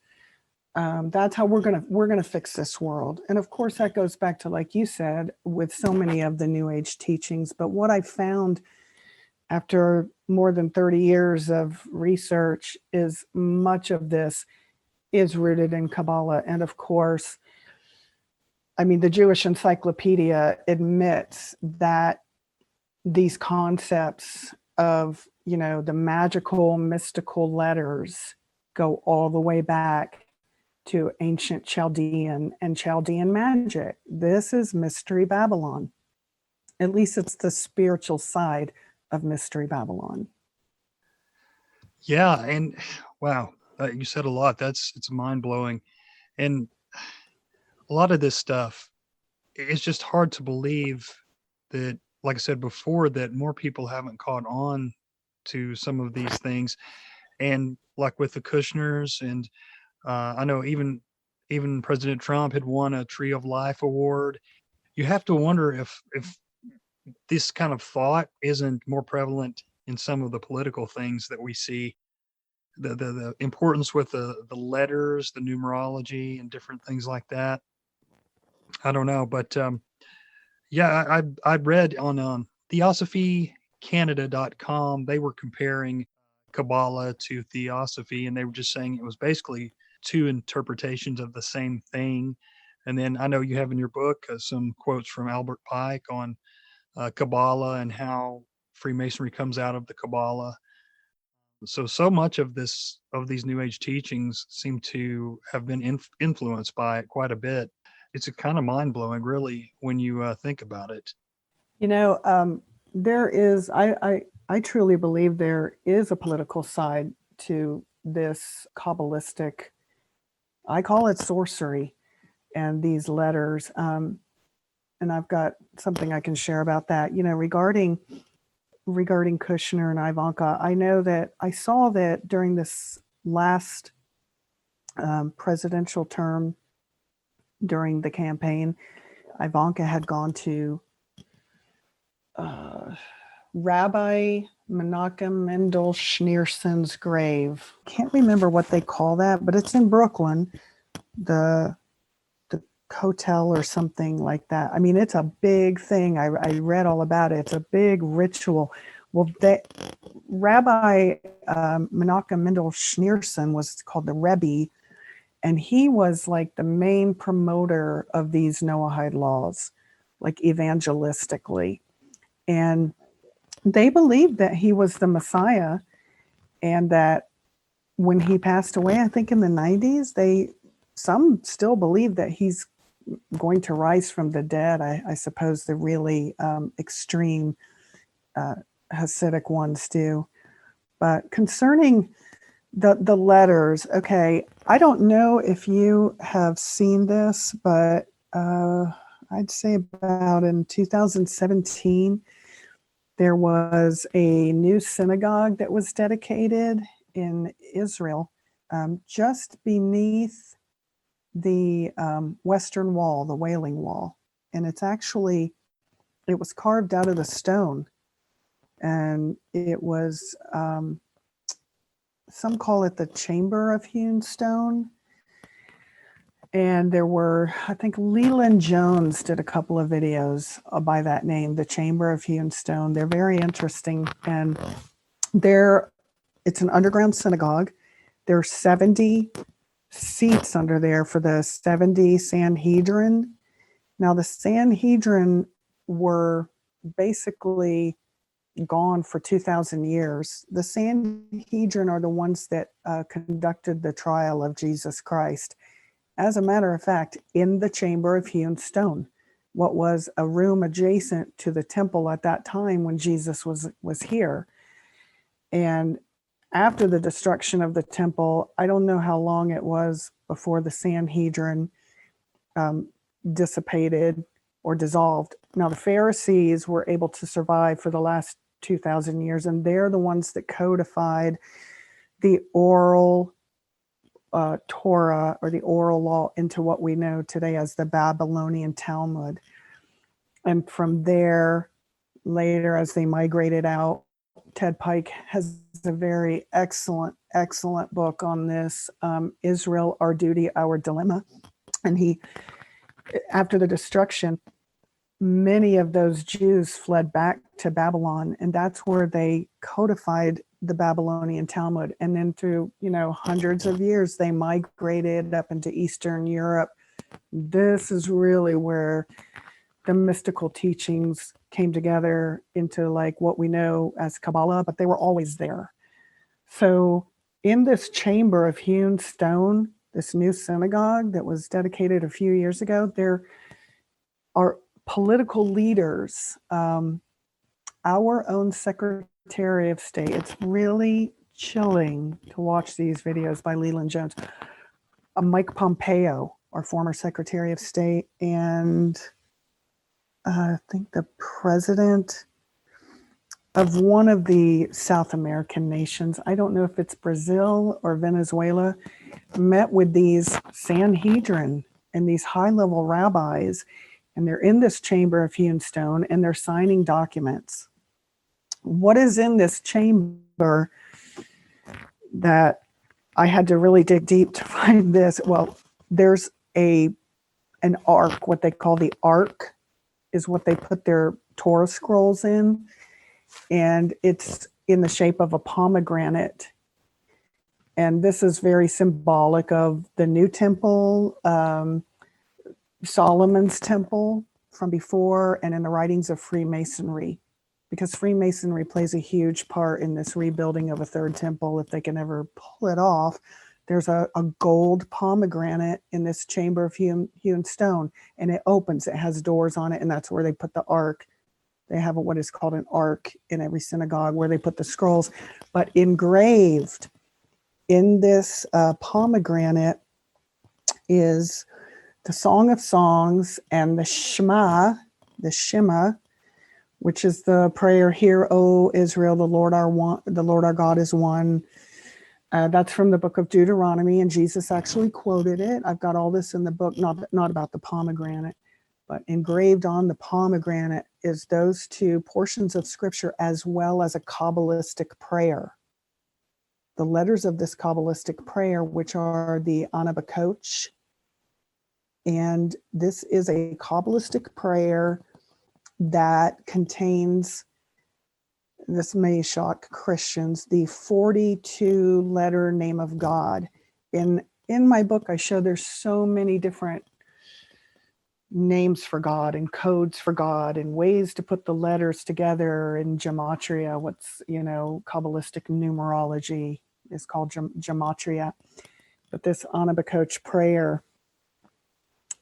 That's how we're gonna fix this world. And of course, that goes back to, like you said, with so many of the New Age teachings. But what I found after more than 30 years of research, is much of this is rooted in Kabbalah. And of course, I mean, the Jewish Encyclopedia admits that these concepts of, the magical, mystical letters go all the way back to ancient Chaldean and Chaldean magic. This is Mystery Babylon. At least it's the spiritual side of Mystery Babylon. Yeah. And wow, you said a lot. It's mind blowing. And a lot of this stuff, it's just hard to believe that, like I said before, that more people haven't caught on to some of these things. And like with the Kushners, and I know even President Trump had won a Tree of Life award. You have to wonder if this kind of thought isn't more prevalent in some of the political things that we see. The importance with the letters, the numerology, and different things like that. I don't know, but yeah, I read on theosophycanada.com, they were comparing Kabbalah to Theosophy, and they were just saying it was basically two interpretations of the same thing. And then I know you have in your book some quotes from Albert Pike on Kabbalah and how Freemasonry comes out of the Kabbalah. So much of these New Age teachings seem to have been influenced by it quite a bit. It's a kind of mind blowing, really, when you think about it. There is, I truly believe there is a political side to this Kabbalistic, I call it sorcery, and these letters. And I've got something I can share about that. Regarding Kushner and Ivanka, I know that I saw that during this last presidential term, during the campaign, Ivanka had gone to Rabbi Menachem Mendel Schneerson's grave. Can't remember what they call that, but it's in Brooklyn, the hotel or something like that. I mean, it's a big thing. I read all about it. It's a big ritual. Well, Rabbi Menachem Mendel Schneerson was called the Rebbe, and he was like the main promoter of these Noahide laws, like evangelistically. And they believed that he was the Messiah, and that when he passed away, I think in the 90s, some still believe that he's going to rise from the dead. I suppose the really extreme Hasidic ones do. But concerning the letters, okay, I don't know if you have seen this, but I'd say about in 2017, there was a new synagogue that was dedicated in Israel, just beneath the Western Wall, the Wailing Wall. And it was carved out of the stone. And it was, some call it the Chamber of Hewn Stone. And there were, I think Leland Jones did a couple of videos by that name, the Chamber of Hewn Stone. They're very interesting. And it's an underground synagogue. There are 70 seats under there for the 70 Sanhedrin. Now, the Sanhedrin were basically gone for 2,000 years. The Sanhedrin are the ones that conducted the trial of Jesus Christ. As a matter of fact, in the Chamber of Hewn Stone, what was a room adjacent to the temple at that time when Jesus was here. And after the destruction of the temple, I don't know how long it was before the Sanhedrin dissipated or dissolved. Now, the Pharisees were able to survive for the last 2,000 years, and they're the ones that codified the oral Torah, or the oral law, into what we know today as the Babylonian Talmud. And from there, later, as they migrated out, Ted Pike has a very excellent book on this, Israel, Our Duty, Our Dilemma. And he, after the destruction, many of those Jews fled back to Babylon, and that's where they codified the Babylonian Talmud. And then through, hundreds of years, they migrated up into Eastern Europe. This is really where the mystical teachings came together into like what we know as Kabbalah, but they were always there. So in this chamber of hewn stone, this new synagogue that was dedicated a few years ago, there are political leaders, our own Secretary of State. It's really chilling to watch these videos by Leland Jones. Mike Pompeo, our former Secretary of State, and I think the president of one of the South American nations, I don't know if it's Brazil or Venezuela, met with these Sanhedrin and these high-level rabbis, and they're in this chamber of hewn stone, and they're signing documents. What is in this chamber that I had to really dig deep to find this? Well, there's an ark, what they call the ark, is what they put their Torah scrolls in, and it's in the shape of a pomegranate. And this is very symbolic of the new temple, Solomon's temple from before, and in the writings of Freemasonry, because Freemasonry plays a huge part in this rebuilding of a third temple if they can ever pull it off. There's a gold pomegranate in this chamber of hewn stone, and it opens, it has doors on it, and that's where they put the ark. They have what is called an ark in every synagogue where they put the scrolls, but engraved in this pomegranate is the Song of Songs and the Shema, which is the prayer, "Hear, O Israel, the Lord our God is one." That's from the book of Deuteronomy, and Jesus actually quoted it. I've got all this in the book, not about the pomegranate, but engraved on the pomegranate is those two portions of scripture, as well as a Kabbalistic prayer. The letters of this Kabbalistic prayer, which are the Anabakoch, and this is a Kabbalistic prayer that contains, this may shock Christians, the 42-letter name of God. In my book, I show there's so many different names for God and codes for God and ways to put the letters together in gematria. What's, Kabbalistic numerology is called gematria. But this Anabakoch prayer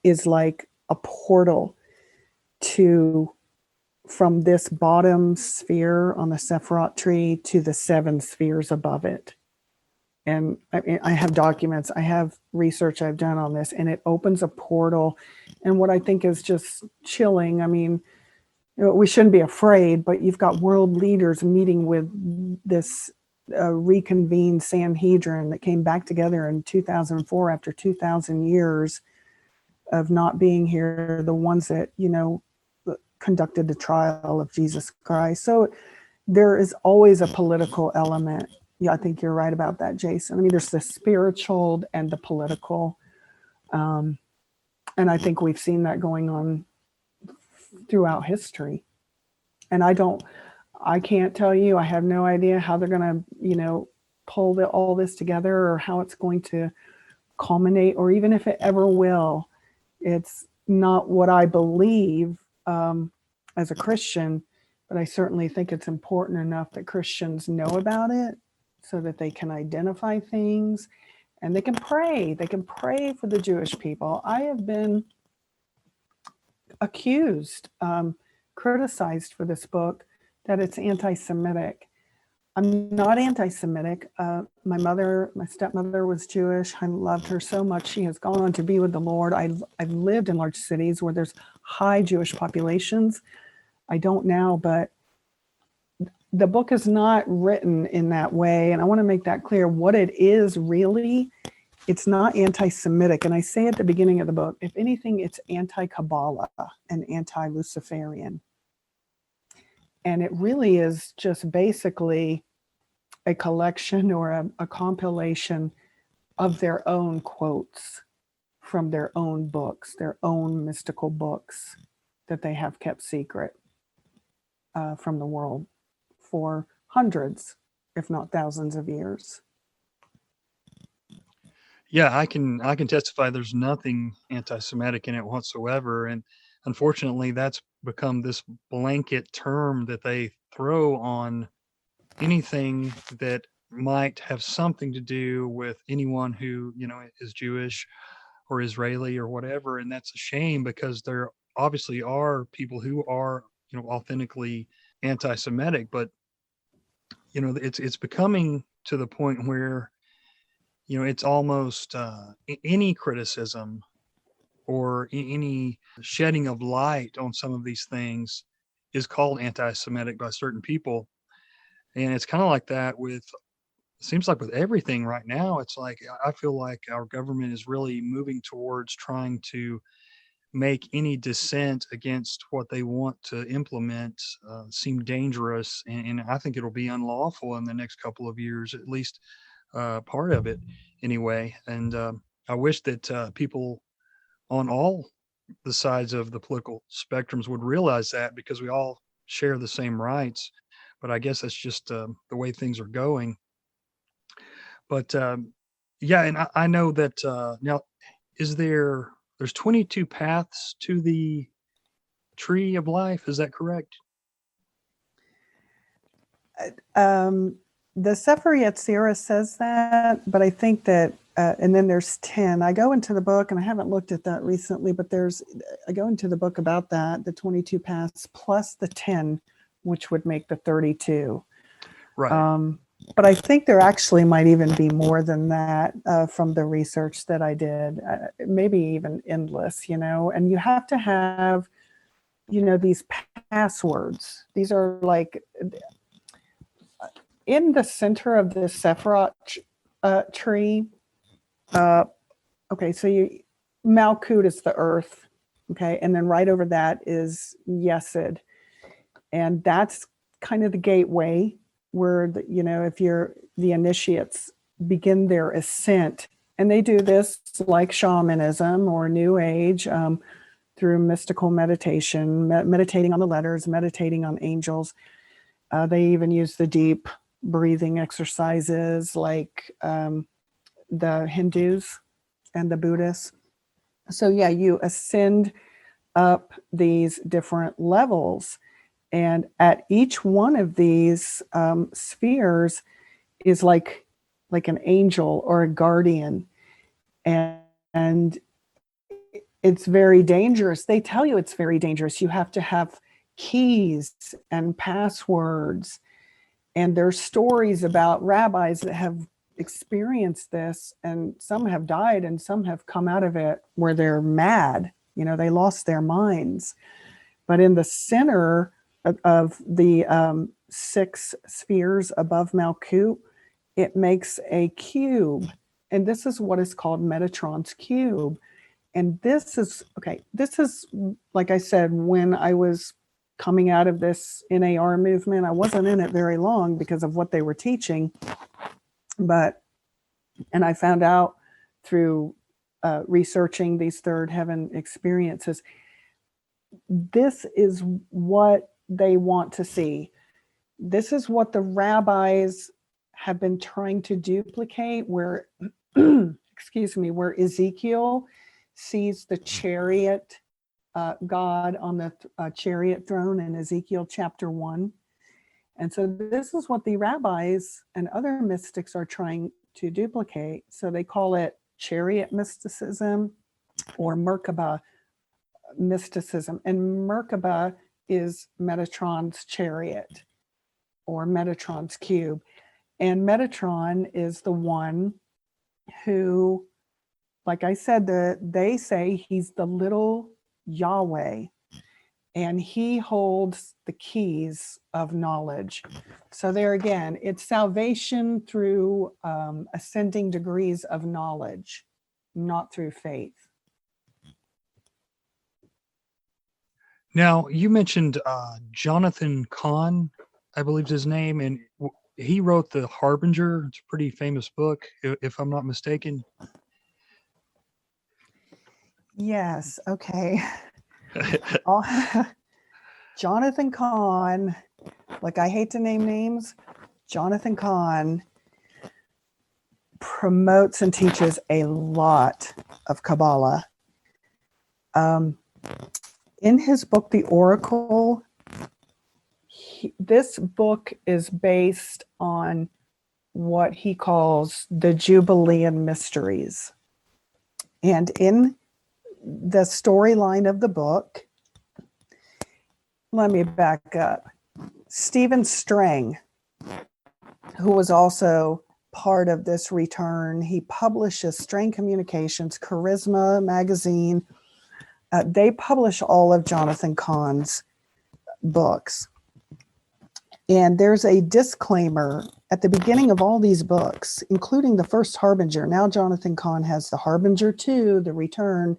is like a portal from this bottom sphere on the Sephiroth tree to the 7 spheres above it. And I have documents, I have research I've done on this, and it opens a portal. And what I think is just chilling, we shouldn't be afraid, but you've got world leaders meeting with this reconvened Sanhedrin that came back together in 2004 after 2,000 years of not being here, the ones that, conducted the trial of Jesus Christ. So there is always a political element. Yeah, I think you're right about that, Jason. There's the spiritual and the political. And I think we've seen that going on throughout history. And I can't tell you, I have no idea how they're going to, pull all this together, or how it's going to culminate, or even if it ever will. It's not what I believe as a Christian, but I certainly think it's important enough that Christians know about it so that they can identify things and they can pray. They can pray for the Jewish people. I have been accused, criticized for this book, that it's anti-Semitic. I'm not anti-Semitic. My stepmother was Jewish. I loved her so much. She has gone on to be with the Lord. I've lived in large cities where there's high Jewish populations. I don't now, but the book is not written in that way. And I want to make that clear. What it is really, it's not anti-Semitic. And I say at the beginning of the book, if anything, it's anti-Kabbalah and anti-Luciferian. And it really is just basically a collection or a compilation of their own quotes from their own books, their own mystical books that they have kept secret from the world for hundreds, if not thousands of years. Yeah, I can testify there's nothing anti-Semitic in it whatsoever. And unfortunately, that's become this blanket term that they throw on anything that might have something to do with anyone who, is Jewish or Israeli or whatever. And that's a shame, because there obviously are people who are, authentically anti-Semitic, but it's becoming to the point where, it's almost any criticism or any shedding of light on some of these things is called anti-Semitic by certain people. And it's kind of like that with, seems like with everything right now. It's like, I feel like our government is really moving towards trying to make any dissent against what they want to implement seem dangerous. And I think it'll be unlawful in the next couple of years, at least part of it anyway. And I wish that people on all the sides of the political spectrums would realize that, because we all share the same rights. But I guess that's just the way things are going. But yeah, and I know that now, there's 22 paths to the tree of life. Is that correct? The Sefer Yetzirah says that, but I think that, and then there's 10. I go into the book, and I haven't looked at that recently, but I go into the book about that, the 22 paths plus the 10, which would make the 32. Right. But I think there actually might even be more than that from the research that I did, maybe even endless, and you have to have, these passwords. These are like in the center of the Sephiroth tree. Okay, so Malkut is the earth, okay, and then right over that is Yesod, and that's kind of the gateway where if the initiates begin their ascent, and they do this like shamanism or New Age through mystical meditation, meditating on the letters, meditating on angels. They even use the deep breathing exercises like the Hindus and the Buddhists. So yeah, you ascend up these different levels. And at each one of these spheres is like an angel or a guardian. And it's very dangerous. They tell you it's very dangerous. You have to have keys and passwords. And there's stories about rabbis that have experienced this, and some have died and some have come out of it where they're mad. They lost their minds. But in the center of the 6 spheres above Malkut, it makes a cube. And this is what is called Metatron's cube. And this is, like I said, when I was coming out of this NAR movement, I wasn't in it very long because of what they were teaching. And I found out through researching these third heaven experiences, this is what they want to see. This is what the rabbis have been trying to duplicate, where, where Ezekiel sees the chariot, God on the chariot throne in Ezekiel chapter 1. And so this is what the rabbis and other mystics are trying to duplicate. So they call it chariot mysticism or Merkaba mysticism. And Merkaba is Metatron's chariot or Metatron's cube. And Metatron is the one who, like I said, they say he's the little Yahweh, and he holds the keys of knowledge. So there again, it's salvation through ascending degrees of knowledge, not through faith. Now, you mentioned Jonathan Cahn, I believe is his name, and he wrote The Harbinger. It's a pretty famous book, if I'm not mistaken. Yes. Okay. Jonathan Cahn, like I hate to name names, Jonathan Cahn promotes and teaches a lot of Kabbalah. In his book, The Oracle, this book is based on what he calls the Jubilean mysteries. And in the storyline of the book, let me back up. Stephen Strang, who was also part of this return, he publishes Strang Communications, Charisma magazine. They publish all of Jonathan Cahn's books. And there's a disclaimer at the beginning of all these books, including the first Harbinger. Now Jonathan Cahn has the Harbinger 2, the Return.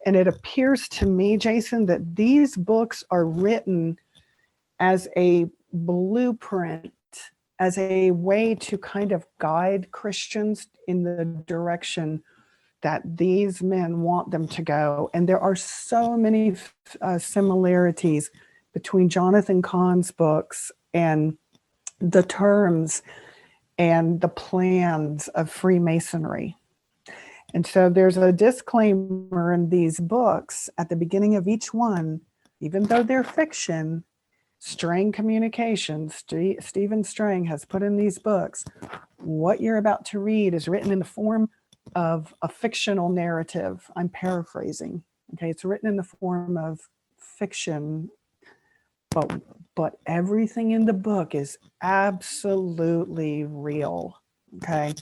And it appears to me, Jason, that these books are written as a blueprint, as a way to kind of guide Christians in the direction that these men want them to go. And there are so many similarities between Jonathan Cahn's books and the terms and the plans of Freemasonry. And so there's a disclaimer in these books at the beginning of each one, even though they're fiction. Strang Communications, Stephen Strang has put in these books, what you're about to read is written in the form of a fictional narrative. I'm paraphrasing. Okay, it's written in the form of fiction, but everything in the book is absolutely real. Okay,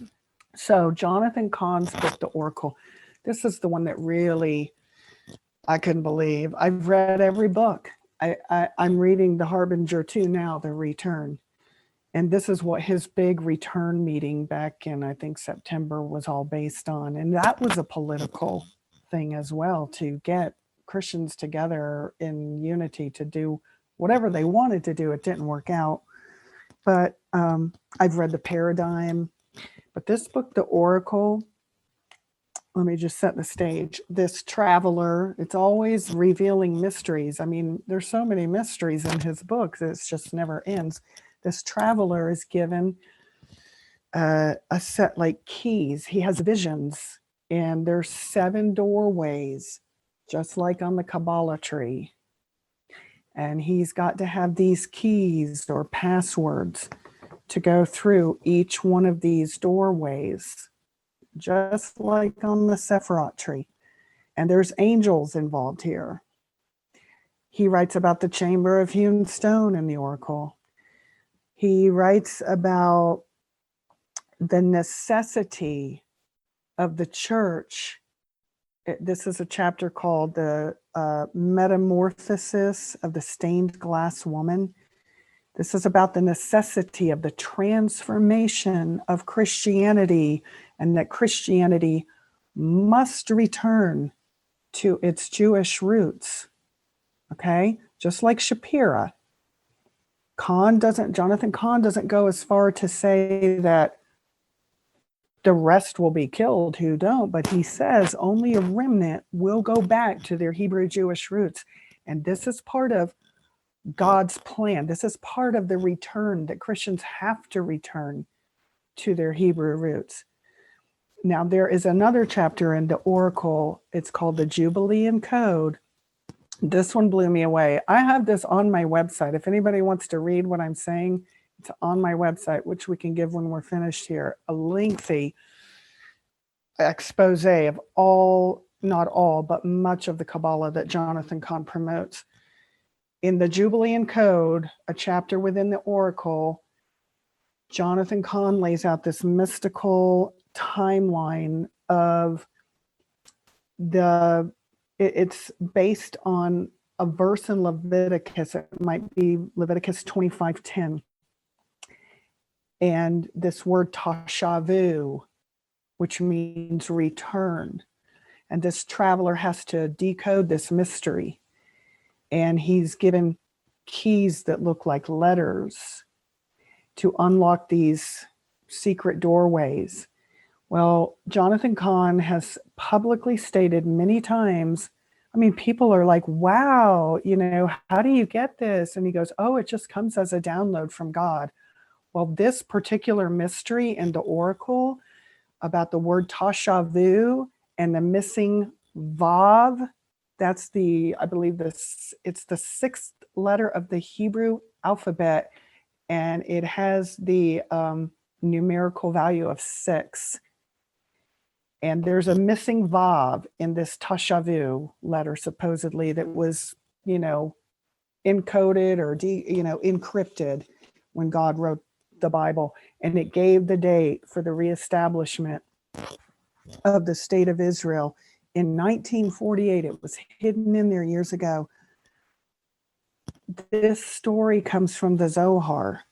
so Jonathan Cahn's book, The Oracle, this is the one that really I couldn't believe. I've read every book. I'm reading the Harbinger 2 now, The Return. And this is what his big return meeting back in, I think, September was all based on. And that was a political thing as well, to get Christians together in unity to do whatever they wanted to do. It didn't work out. But I've read The Paradigm. But this book, The Oracle, let me just set the stage. This traveler, it's always revealing mysteries. I mean, there's so many mysteries in his books, it just never ends. This traveler is given a set like keys. He has visions, and there's 7 doorways, just like on the Kabbalah tree. And he's got to have these keys or passwords to go through each one of these doorways, just like on the Sephiroth tree. And there's angels involved here. He writes about the chamber of hewn stone in the Oracle. He writes about the necessity of the church. This is a chapter called The Metamorphosis of the Stained Glass Woman. This is about the necessity of the transformation of Christianity, and that Christianity must return to its Jewish roots. Okay? Just like Shapira. Jonathan Cahn doesn't go as far to say that the rest will be killed who don't, but he says only a remnant will go back to their Hebrew Jewish roots. And this is part of God's plan. This is part of the return, that Christians have to return to their Hebrew roots. Now, there is another chapter in the Oracle. It's called the Jubilean Code. This one blew me away. I have this on my website. If anybody wants to read what I'm saying, it's on my website, which we can give when we're finished here. A lengthy expose of all, not all, but much of the Kabbalah that Jonathan Cahn promotes. In the Jubilean Code, a chapter within the Oracle, Jonathan Cahn lays out this mystical timeline of it's based on a verse in Leviticus. It might be Leviticus 25:10. And this word tashavu, which means return. And this traveler has to decode this mystery. And he's given keys that look like letters to unlock these secret doorways. Well, Jonathan Cahn has publicly stated many times, I mean, people are like, wow, how do you get this? And he goes, oh, it just comes as a download from God. Well, this particular mystery in the oracle about the word tashavu and the missing vav, that's I believe it's the sixth letter of the Hebrew alphabet, and it has the numerical value of 6. And there's a missing vav in this tashavu letter, supposedly, that was, encoded or encrypted when God wrote the Bible. And it gave the date for the reestablishment of the state of Israel in 1948. It was hidden in there years ago. This story comes from the Zohar,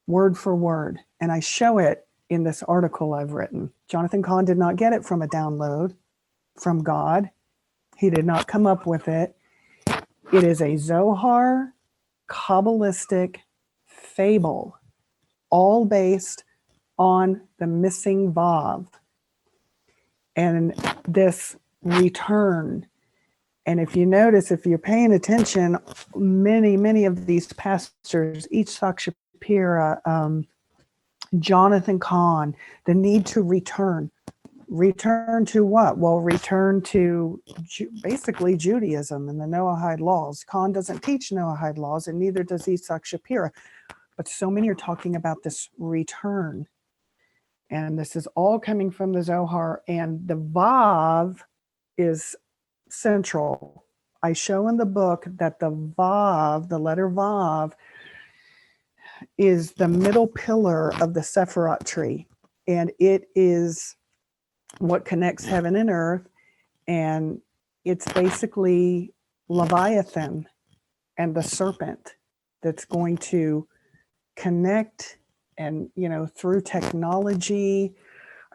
word for word, and I show it in this article I've written. Jonathan Cahn did not get it from a download from God. He did not come up with it. It is a Zohar Kabbalistic fable, all based on the missing Vav and this return. And if you notice, if you're paying attention, many of these pastors, Yitzhak Shapira, Jonathan Cahn, the need to return. Return to what? Well, return to basically Judaism and the Noahide laws. Cahn doesn't teach Noahide laws, and neither does Yitzhak Shapira. But so many are talking about this return. And this is all coming from the Zohar. And the Vav is central. I show in the book that the Vav, the letter Vav, is the middle pillar of the Sephirot tree. And it is what connects heaven and earth. And it's basically Leviathan and the serpent that's going to connect, and through technology.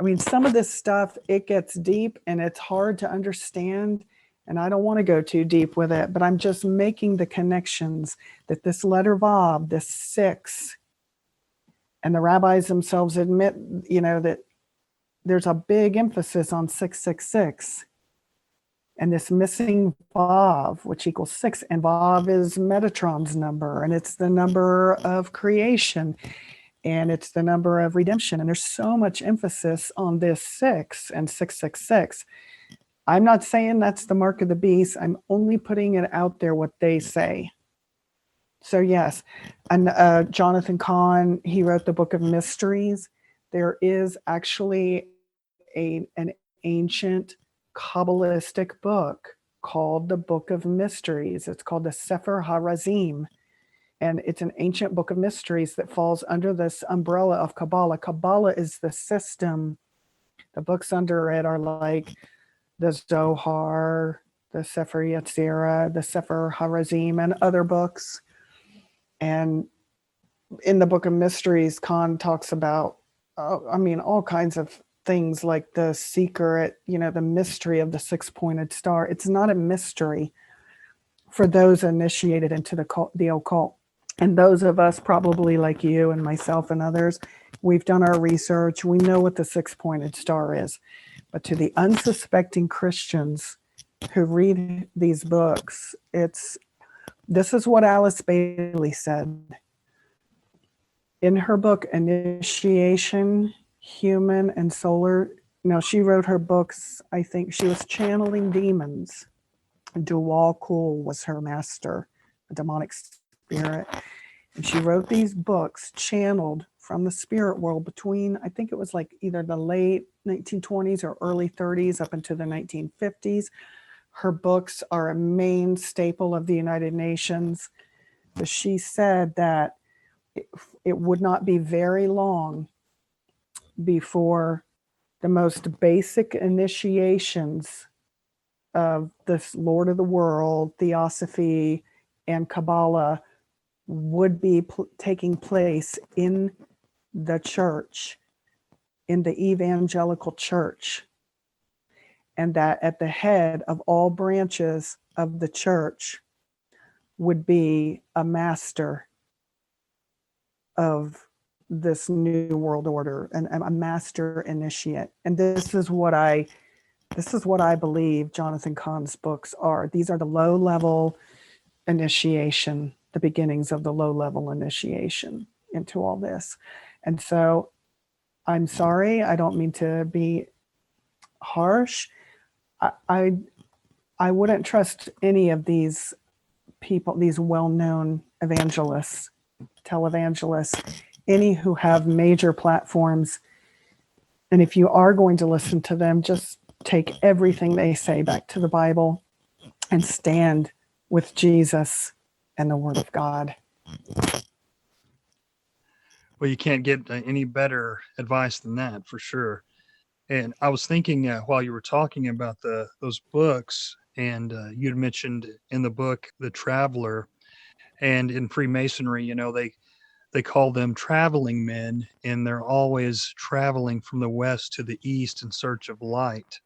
I mean, some of this stuff, it gets deep and it's hard to understand, and I don't want to go too deep with it, but I'm just making the connections that this letter Vav, this 6, and the rabbis themselves admit, that there's a big emphasis on 666. And this missing Vav, which equals 6, and Vav is Metatron's number, and it's the number of creation, and it's the number of redemption. And there's so much emphasis on this 6 and 666. I'm not saying that's the mark of the beast. I'm only putting it out there what they say. So yes, and Jonathan Cahn, he wrote the Book of Mysteries. There is actually an ancient Kabbalistic book called the Book of Mysteries. It's called the Sefer HaRazim, and it's an ancient book of mysteries that falls under this umbrella of Kabbalah. Kabbalah is the system. The books under it are like the Zohar, the Sefer Yetzirah, the Sefer HaRazim, and other books. And in the Book of Mysteries, Khan talks about, all kinds of things like the secret, the mystery of the 6-pointed star. It's not a mystery for those initiated into the occult. And those of us probably like you and myself and others, we've done our research. We know what the 6-pointed star is. But to the unsuspecting Christians who read these books, this is what Alice Bailey said. In her book, Initiation, Human and Solar, she wrote her books, I think she was channeling demons. Dual Kul was her master, a demonic spirit. And she wrote these books channeled from the spirit world between, I think it was like either the late 1920s or early 30s up into the 1950s. Her books are a main staple of the United Nations. But she said that it would not be very long before the most basic initiations of this Lord of the World, Theosophy, and Kabbalah would be taking place in the church, in the evangelical church. And that at the head of all branches of the church would be a master of this new world order and a master initiate. And this is what I This is what I believe Jonathan Cahn's books are. These are the low-level initiation, the beginnings of the low-level initiation into all this. And so I'm sorry, I don't mean to be harsh. I wouldn't trust any of these people, these well-known evangelists, televangelists, any who have major platforms. And if you are going to listen to them, just take everything they say back to the Bible and stand with Jesus and the Word of God. Well, you can't get any better advice than that, for sure. And I was thinking while you were talking about those books, and you'd mentioned in the book The Traveler, and in Freemasonry, you know, they call them traveling men, and they're always traveling from the west to the east in search of light.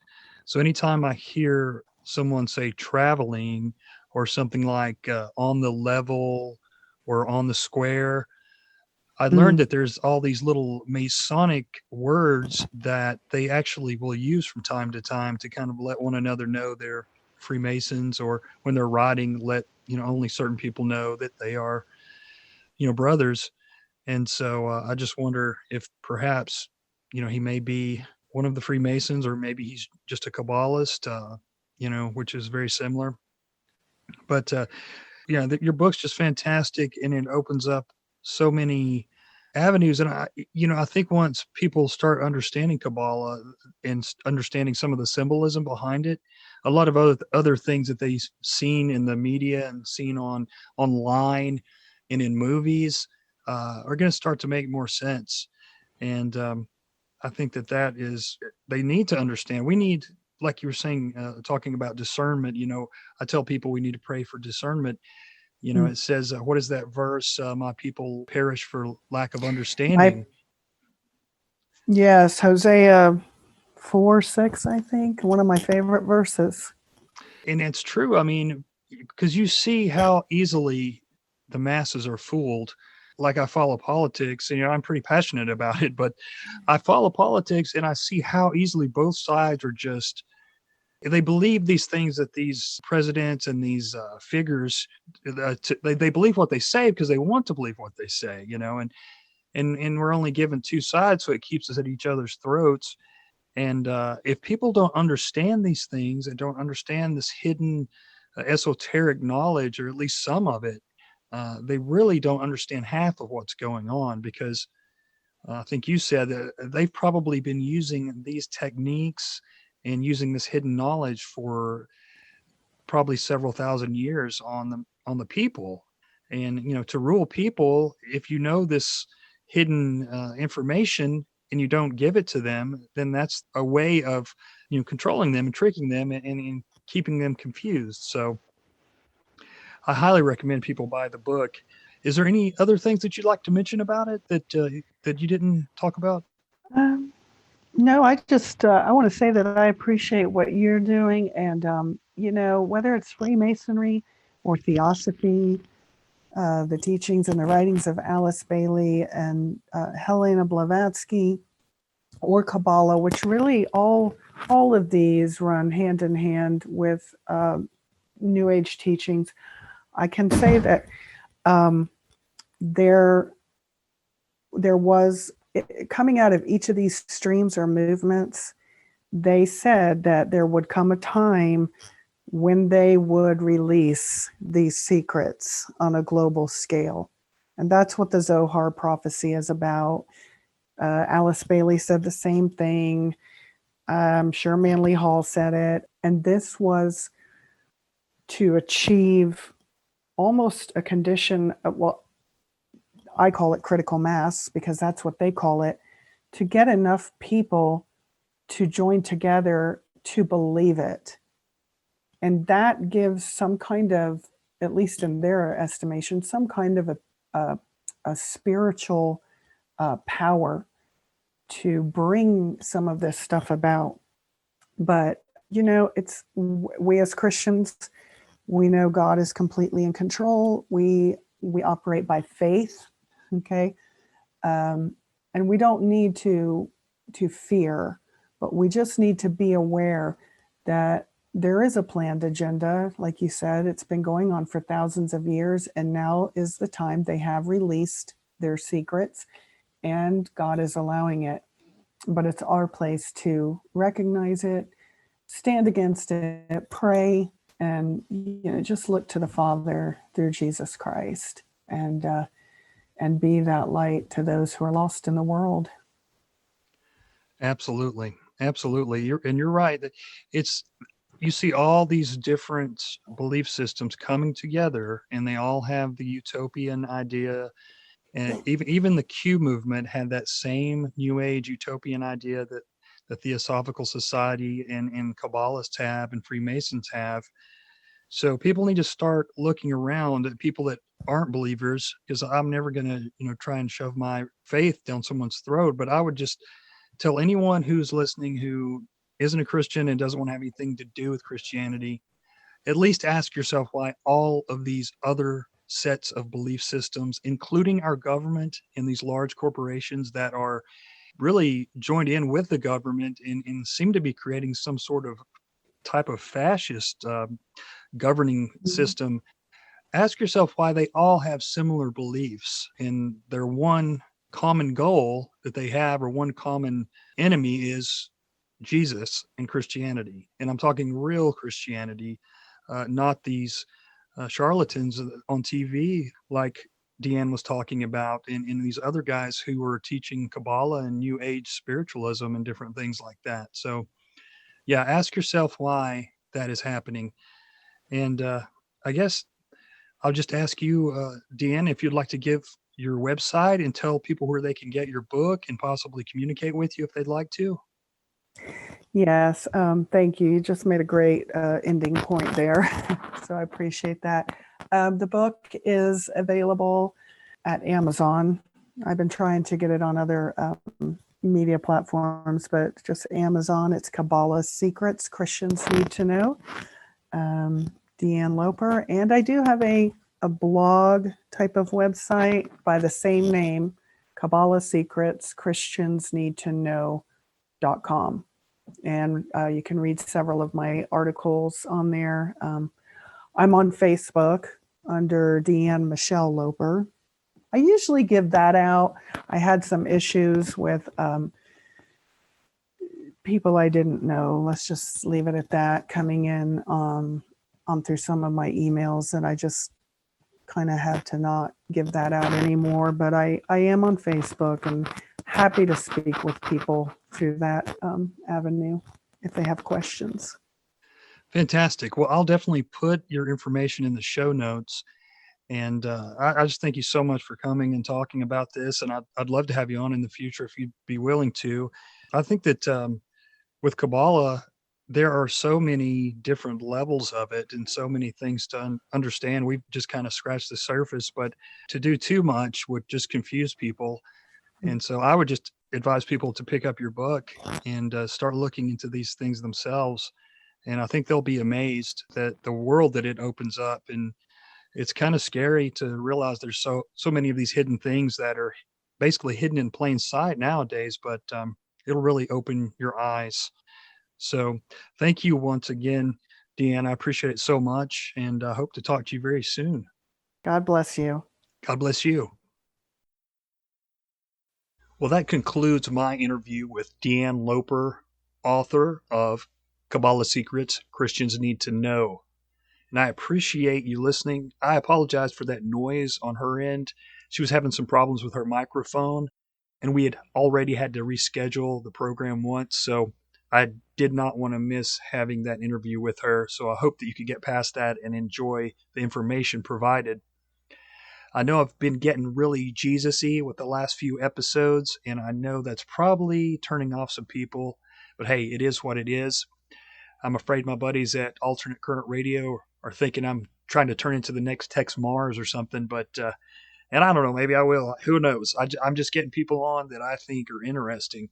So anytime I hear someone say traveling or something like on the level or on the square, I learned that there's all these little Masonic words that they actually will use from time to time to kind of let one another know they're Freemasons, or when they're writing, let, you know, only certain people know that they are, you know, brothers. And so I just wonder if perhaps, you know, he may be one of the Freemasons, or maybe he's just a Kabbalist, you know, which is very similar. But yeah, your book's just fantastic, and it opens up so many avenues. And I think once people start understanding Kabbalah and understanding some of the symbolism behind it, a lot of other things that they've seen in the media and seen online and in movies are going to start to make more sense. And I think that is, they need to understand. We need, like you were saying, talking about discernment. You know, I tell people we need to pray for discernment. You know, it says, what is that verse? My people perish for lack of understanding. Yes, Hosea 4:6, I think, one of my favorite verses. And it's true. I mean, because you see how easily the masses are fooled. Like, I follow politics, and, you know, I'm pretty passionate about it, but I follow politics and I see how easily both sides are just, they believe these things that these presidents and these figures, they believe what they say because they want to believe what they say, you know, and we're only given two sides, so it keeps us at each other's throats. And if people don't understand these things and don't understand this hidden esoteric knowledge, or at least some of it, they really don't understand half of what's going on, because I think you said that they've probably been using these techniques and using this hidden knowledge for probably several thousand years on the people. And, you know, to rule people, if you know this hidden information and you don't give it to them, then that's a way of, you know, controlling them and tricking them and keeping them confused. So I highly recommend people buy the book. Is there any other things that you'd like to mention about it that you didn't talk about? No, I just I want to say that I appreciate what you're doing, and you know, whether it's Freemasonry or Theosophy, the teachings and the writings of Alice Bailey and Helena Blavatsky, or Kabbalah, which really all of these run hand in hand with New Age teachings. I can say that there was, coming out of each of these streams or movements, they said that there would come a time when they would release these secrets on a global scale. And that's what the Zohar prophecy is about. Alice Bailey said the same thing. I'm sure Manly Hall said it. And this was to achieve almost a condition of, well, I call it critical mass because that's what they call it, to get enough people to join together to believe it. And that gives some kind of, at least in their estimation, some kind of a spiritual power to bring some of this stuff about. But, you know, it's, we as Christians, we know God is completely in control. We operate by faith, okay? And we don't need to fear, but we just need to be aware that there is a planned agenda. Like you said, it's been going on for thousands of years, and now is the time they have released their secrets, and God is allowing it. But it's our place to recognize it, stand against it, pray, and just look to the Father through Jesus Christ, and be that light to those who are lost in the world. Absolutely. Absolutely. You're right that you see all these different belief systems coming together, and they all have the utopian idea. And even the Q movement had that same New Age utopian idea that the Theosophical Society and Kabbalists have and Freemasons have. So people need to start looking around at people that aren't believers, because I'm never going to, try and shove my faith down someone's throat. But I would just tell anyone who's listening who isn't a Christian and doesn't want to have anything to do with Christianity, at least ask yourself why all of these other sets of belief systems, including our government and these large corporations that are really joined in with the government and seem to be creating some sort of type of fascist governing system, ask yourself why they all have similar beliefs, and their one common goal that they have, or one common enemy, is Jesus and Christianity. And I'm talking real Christianity, not these charlatans on TV like DeAnne was talking about, and these other guys who were teaching Kabbalah and New Age spiritualism and different things like that. So, yeah, ask yourself why that is happening. And I guess I'll just ask you, DeAnne, if you'd like to give your website and tell people where they can get your book and possibly communicate with you if they'd like to. Yes, thank you. You just made a great ending point there. So I appreciate that. The book is available at Amazon. I've been trying to get it on other media platforms, but just Amazon. It's Kabbalah Secrets Christians Need to Know. DeAnne Loper. And I do have a blog type of website by the same name, Kabbalah Secrets Christians Need to Know.com. And you can read several of my articles on there. I'm on Facebook under DeAnne Michelle Loper. I usually give that out. I had some issues with people I didn't know. Let's just leave it at that, coming in on through some of my emails, and I just kind of had to not give that out anymore. But I am on Facebook and happy to speak with people through that avenue if they have questions. Fantastic. Well, I'll definitely put your information in the show notes. And I just thank you so much for coming and talking about this. And I'd love to have you on in the future if you'd be willing to. I think that with Kabbalah, there are so many different levels of it and so many things to understand. We've just kind of scratched the surface, but to do too much would just confuse people. And so I would just advise people to pick up your book and start looking into these things themselves. And I think they'll be amazed that the world that it opens up. And it's kind of scary to realize there's so many of these hidden things that are basically hidden in plain sight nowadays, but it'll really open your eyes. So thank you once again, DeAnne. I appreciate it so much, and I hope to talk to you very soon. God bless you. God bless you. Well, that concludes my interview with DeAnne Loper, author of Kabbalah Secrets Christians Need to Know. And I appreciate you listening. I apologize for that noise on her end. She was having some problems with her microphone, and we had already had to reschedule the program once, so I did not want to miss having that interview with her. So I hope that you could get past that and enjoy the information provided. I know I've been getting really Jesus-y with the last few episodes, and I know that's probably turning off some people, but hey, it is what it is. I'm afraid my buddies at Alternate Current Radio are thinking I'm trying to turn into the next Tex Mars or something, but and I don't know, maybe I will. Who knows? I'm just getting people on that I think are interesting.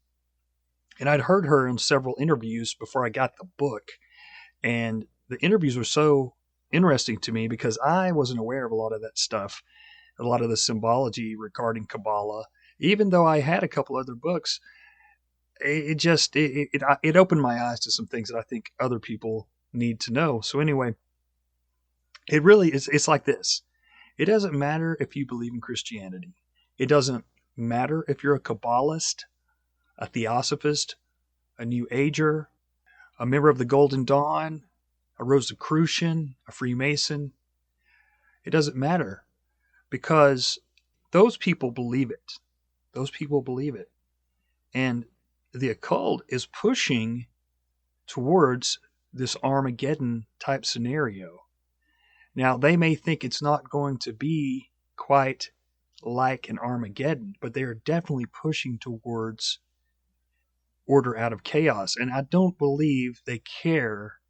And I'd heard her in several interviews before I got the book, and the interviews were so interesting to me because I wasn't aware of a lot of that stuff, a lot of the symbology regarding Kabbalah, even though I had a couple other books. it opened my eyes to some things that I think other people need to know. So anyway, it really is. It's like this. It doesn't matter if you believe in Christianity. It doesn't matter if you're a Kabbalist, a Theosophist, a New Ager, a member of the Golden Dawn, a Rosicrucian, a Freemason. It doesn't matter, because those people believe it. Those people believe it. And the occult is pushing towards this Armageddon type scenario. Now, they may think it's not going to be quite like an Armageddon, but they are definitely pushing towards order out of chaos. And I don't believe they care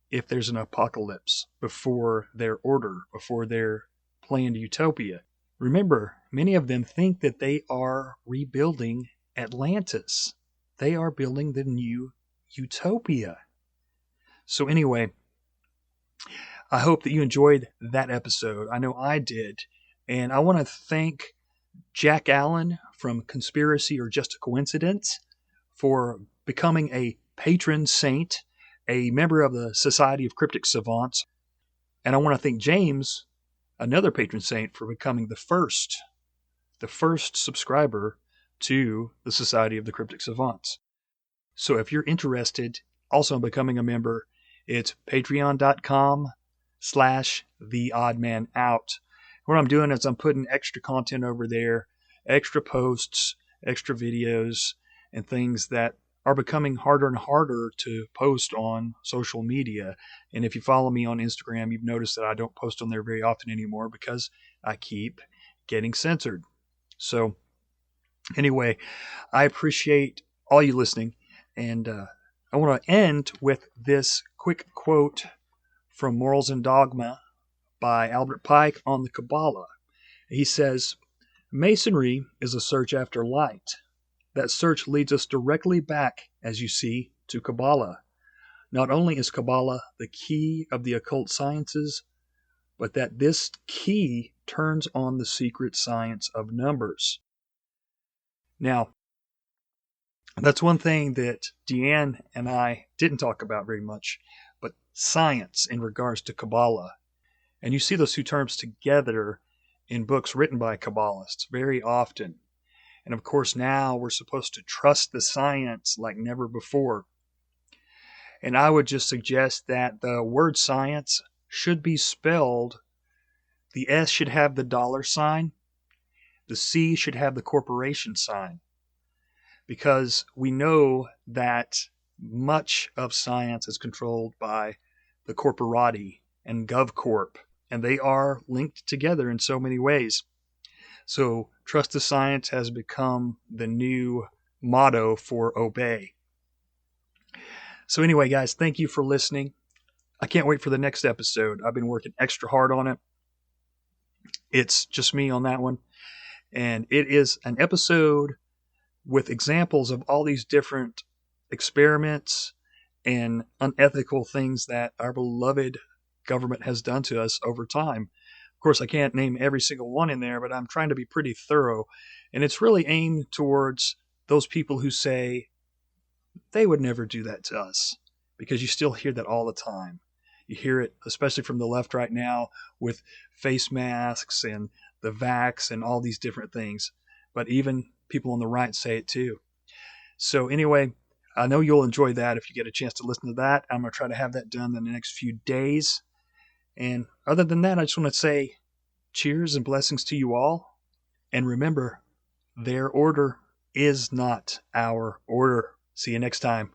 if there's an apocalypse before their order, before their planned utopia. Remember, many of them think that they are rebuilding Atlantis. They are building the new utopia. So anyway, I hope that you enjoyed that episode. I know I did. And I want to thank Jack Allen from Conspiracy or Just a Coincidence for becoming a patron saint, a member of the Society of Cryptic Savants. And I want to thank James, another patron saint, for becoming the first subscriber to the Society of the Cryptic Savants. So if you're interested also in becoming a member, it's patreon.com/theoddmanout. What I'm doing is I'm putting extra content over there, extra posts, extra videos, and things that are becoming harder and harder to post on social media. And if you follow me on Instagram, you've noticed that I don't post on there very often anymore because I keep getting censored. So anyway, I appreciate all you listening. And I want to end with this quick quote from Morals and Dogma by Albert Pike on the Kabbalah. He says, "Masonry is a search after light. That search leads us directly back, as you see, to Kabbalah. Not only is Kabbalah the key of the occult sciences, but that this key turns on the secret science of numbers." Now, that's one thing that DeAnne and I didn't talk about very much, but science in regards to Kabbalah. And you see those two terms together in books written by Kabbalists very often. And of course, now we're supposed to trust the science like never before. And I would just suggest that the word science should be spelled, the S should have the dollar sign, the C should have the corporation sign. Because we know that much of science is controlled by the corporati and GovCorp, and they are linked together in so many ways. So trust the science has become the new motto for obey. So anyway, guys, thank you for listening. I can't wait for the next episode. I've been working extra hard on it. It's just me on that one. And it is an episode with examples of all these different experiments and unethical things that our beloved government has done to us over time. Of course, I can't name every single one in there, but I'm trying to be pretty thorough. And it's really aimed towards those people who say they would never do that to us, because you still hear that all the time. You hear it, especially from the left right now, with face masks and the vax and all these different things. But even people on the right say it too. So anyway, I know you'll enjoy that if you get a chance to listen to that. I'm going to try to have that done in the next few days. And other than that, I just want to say cheers and blessings to you all. And remember, their order is not our order. See you next time.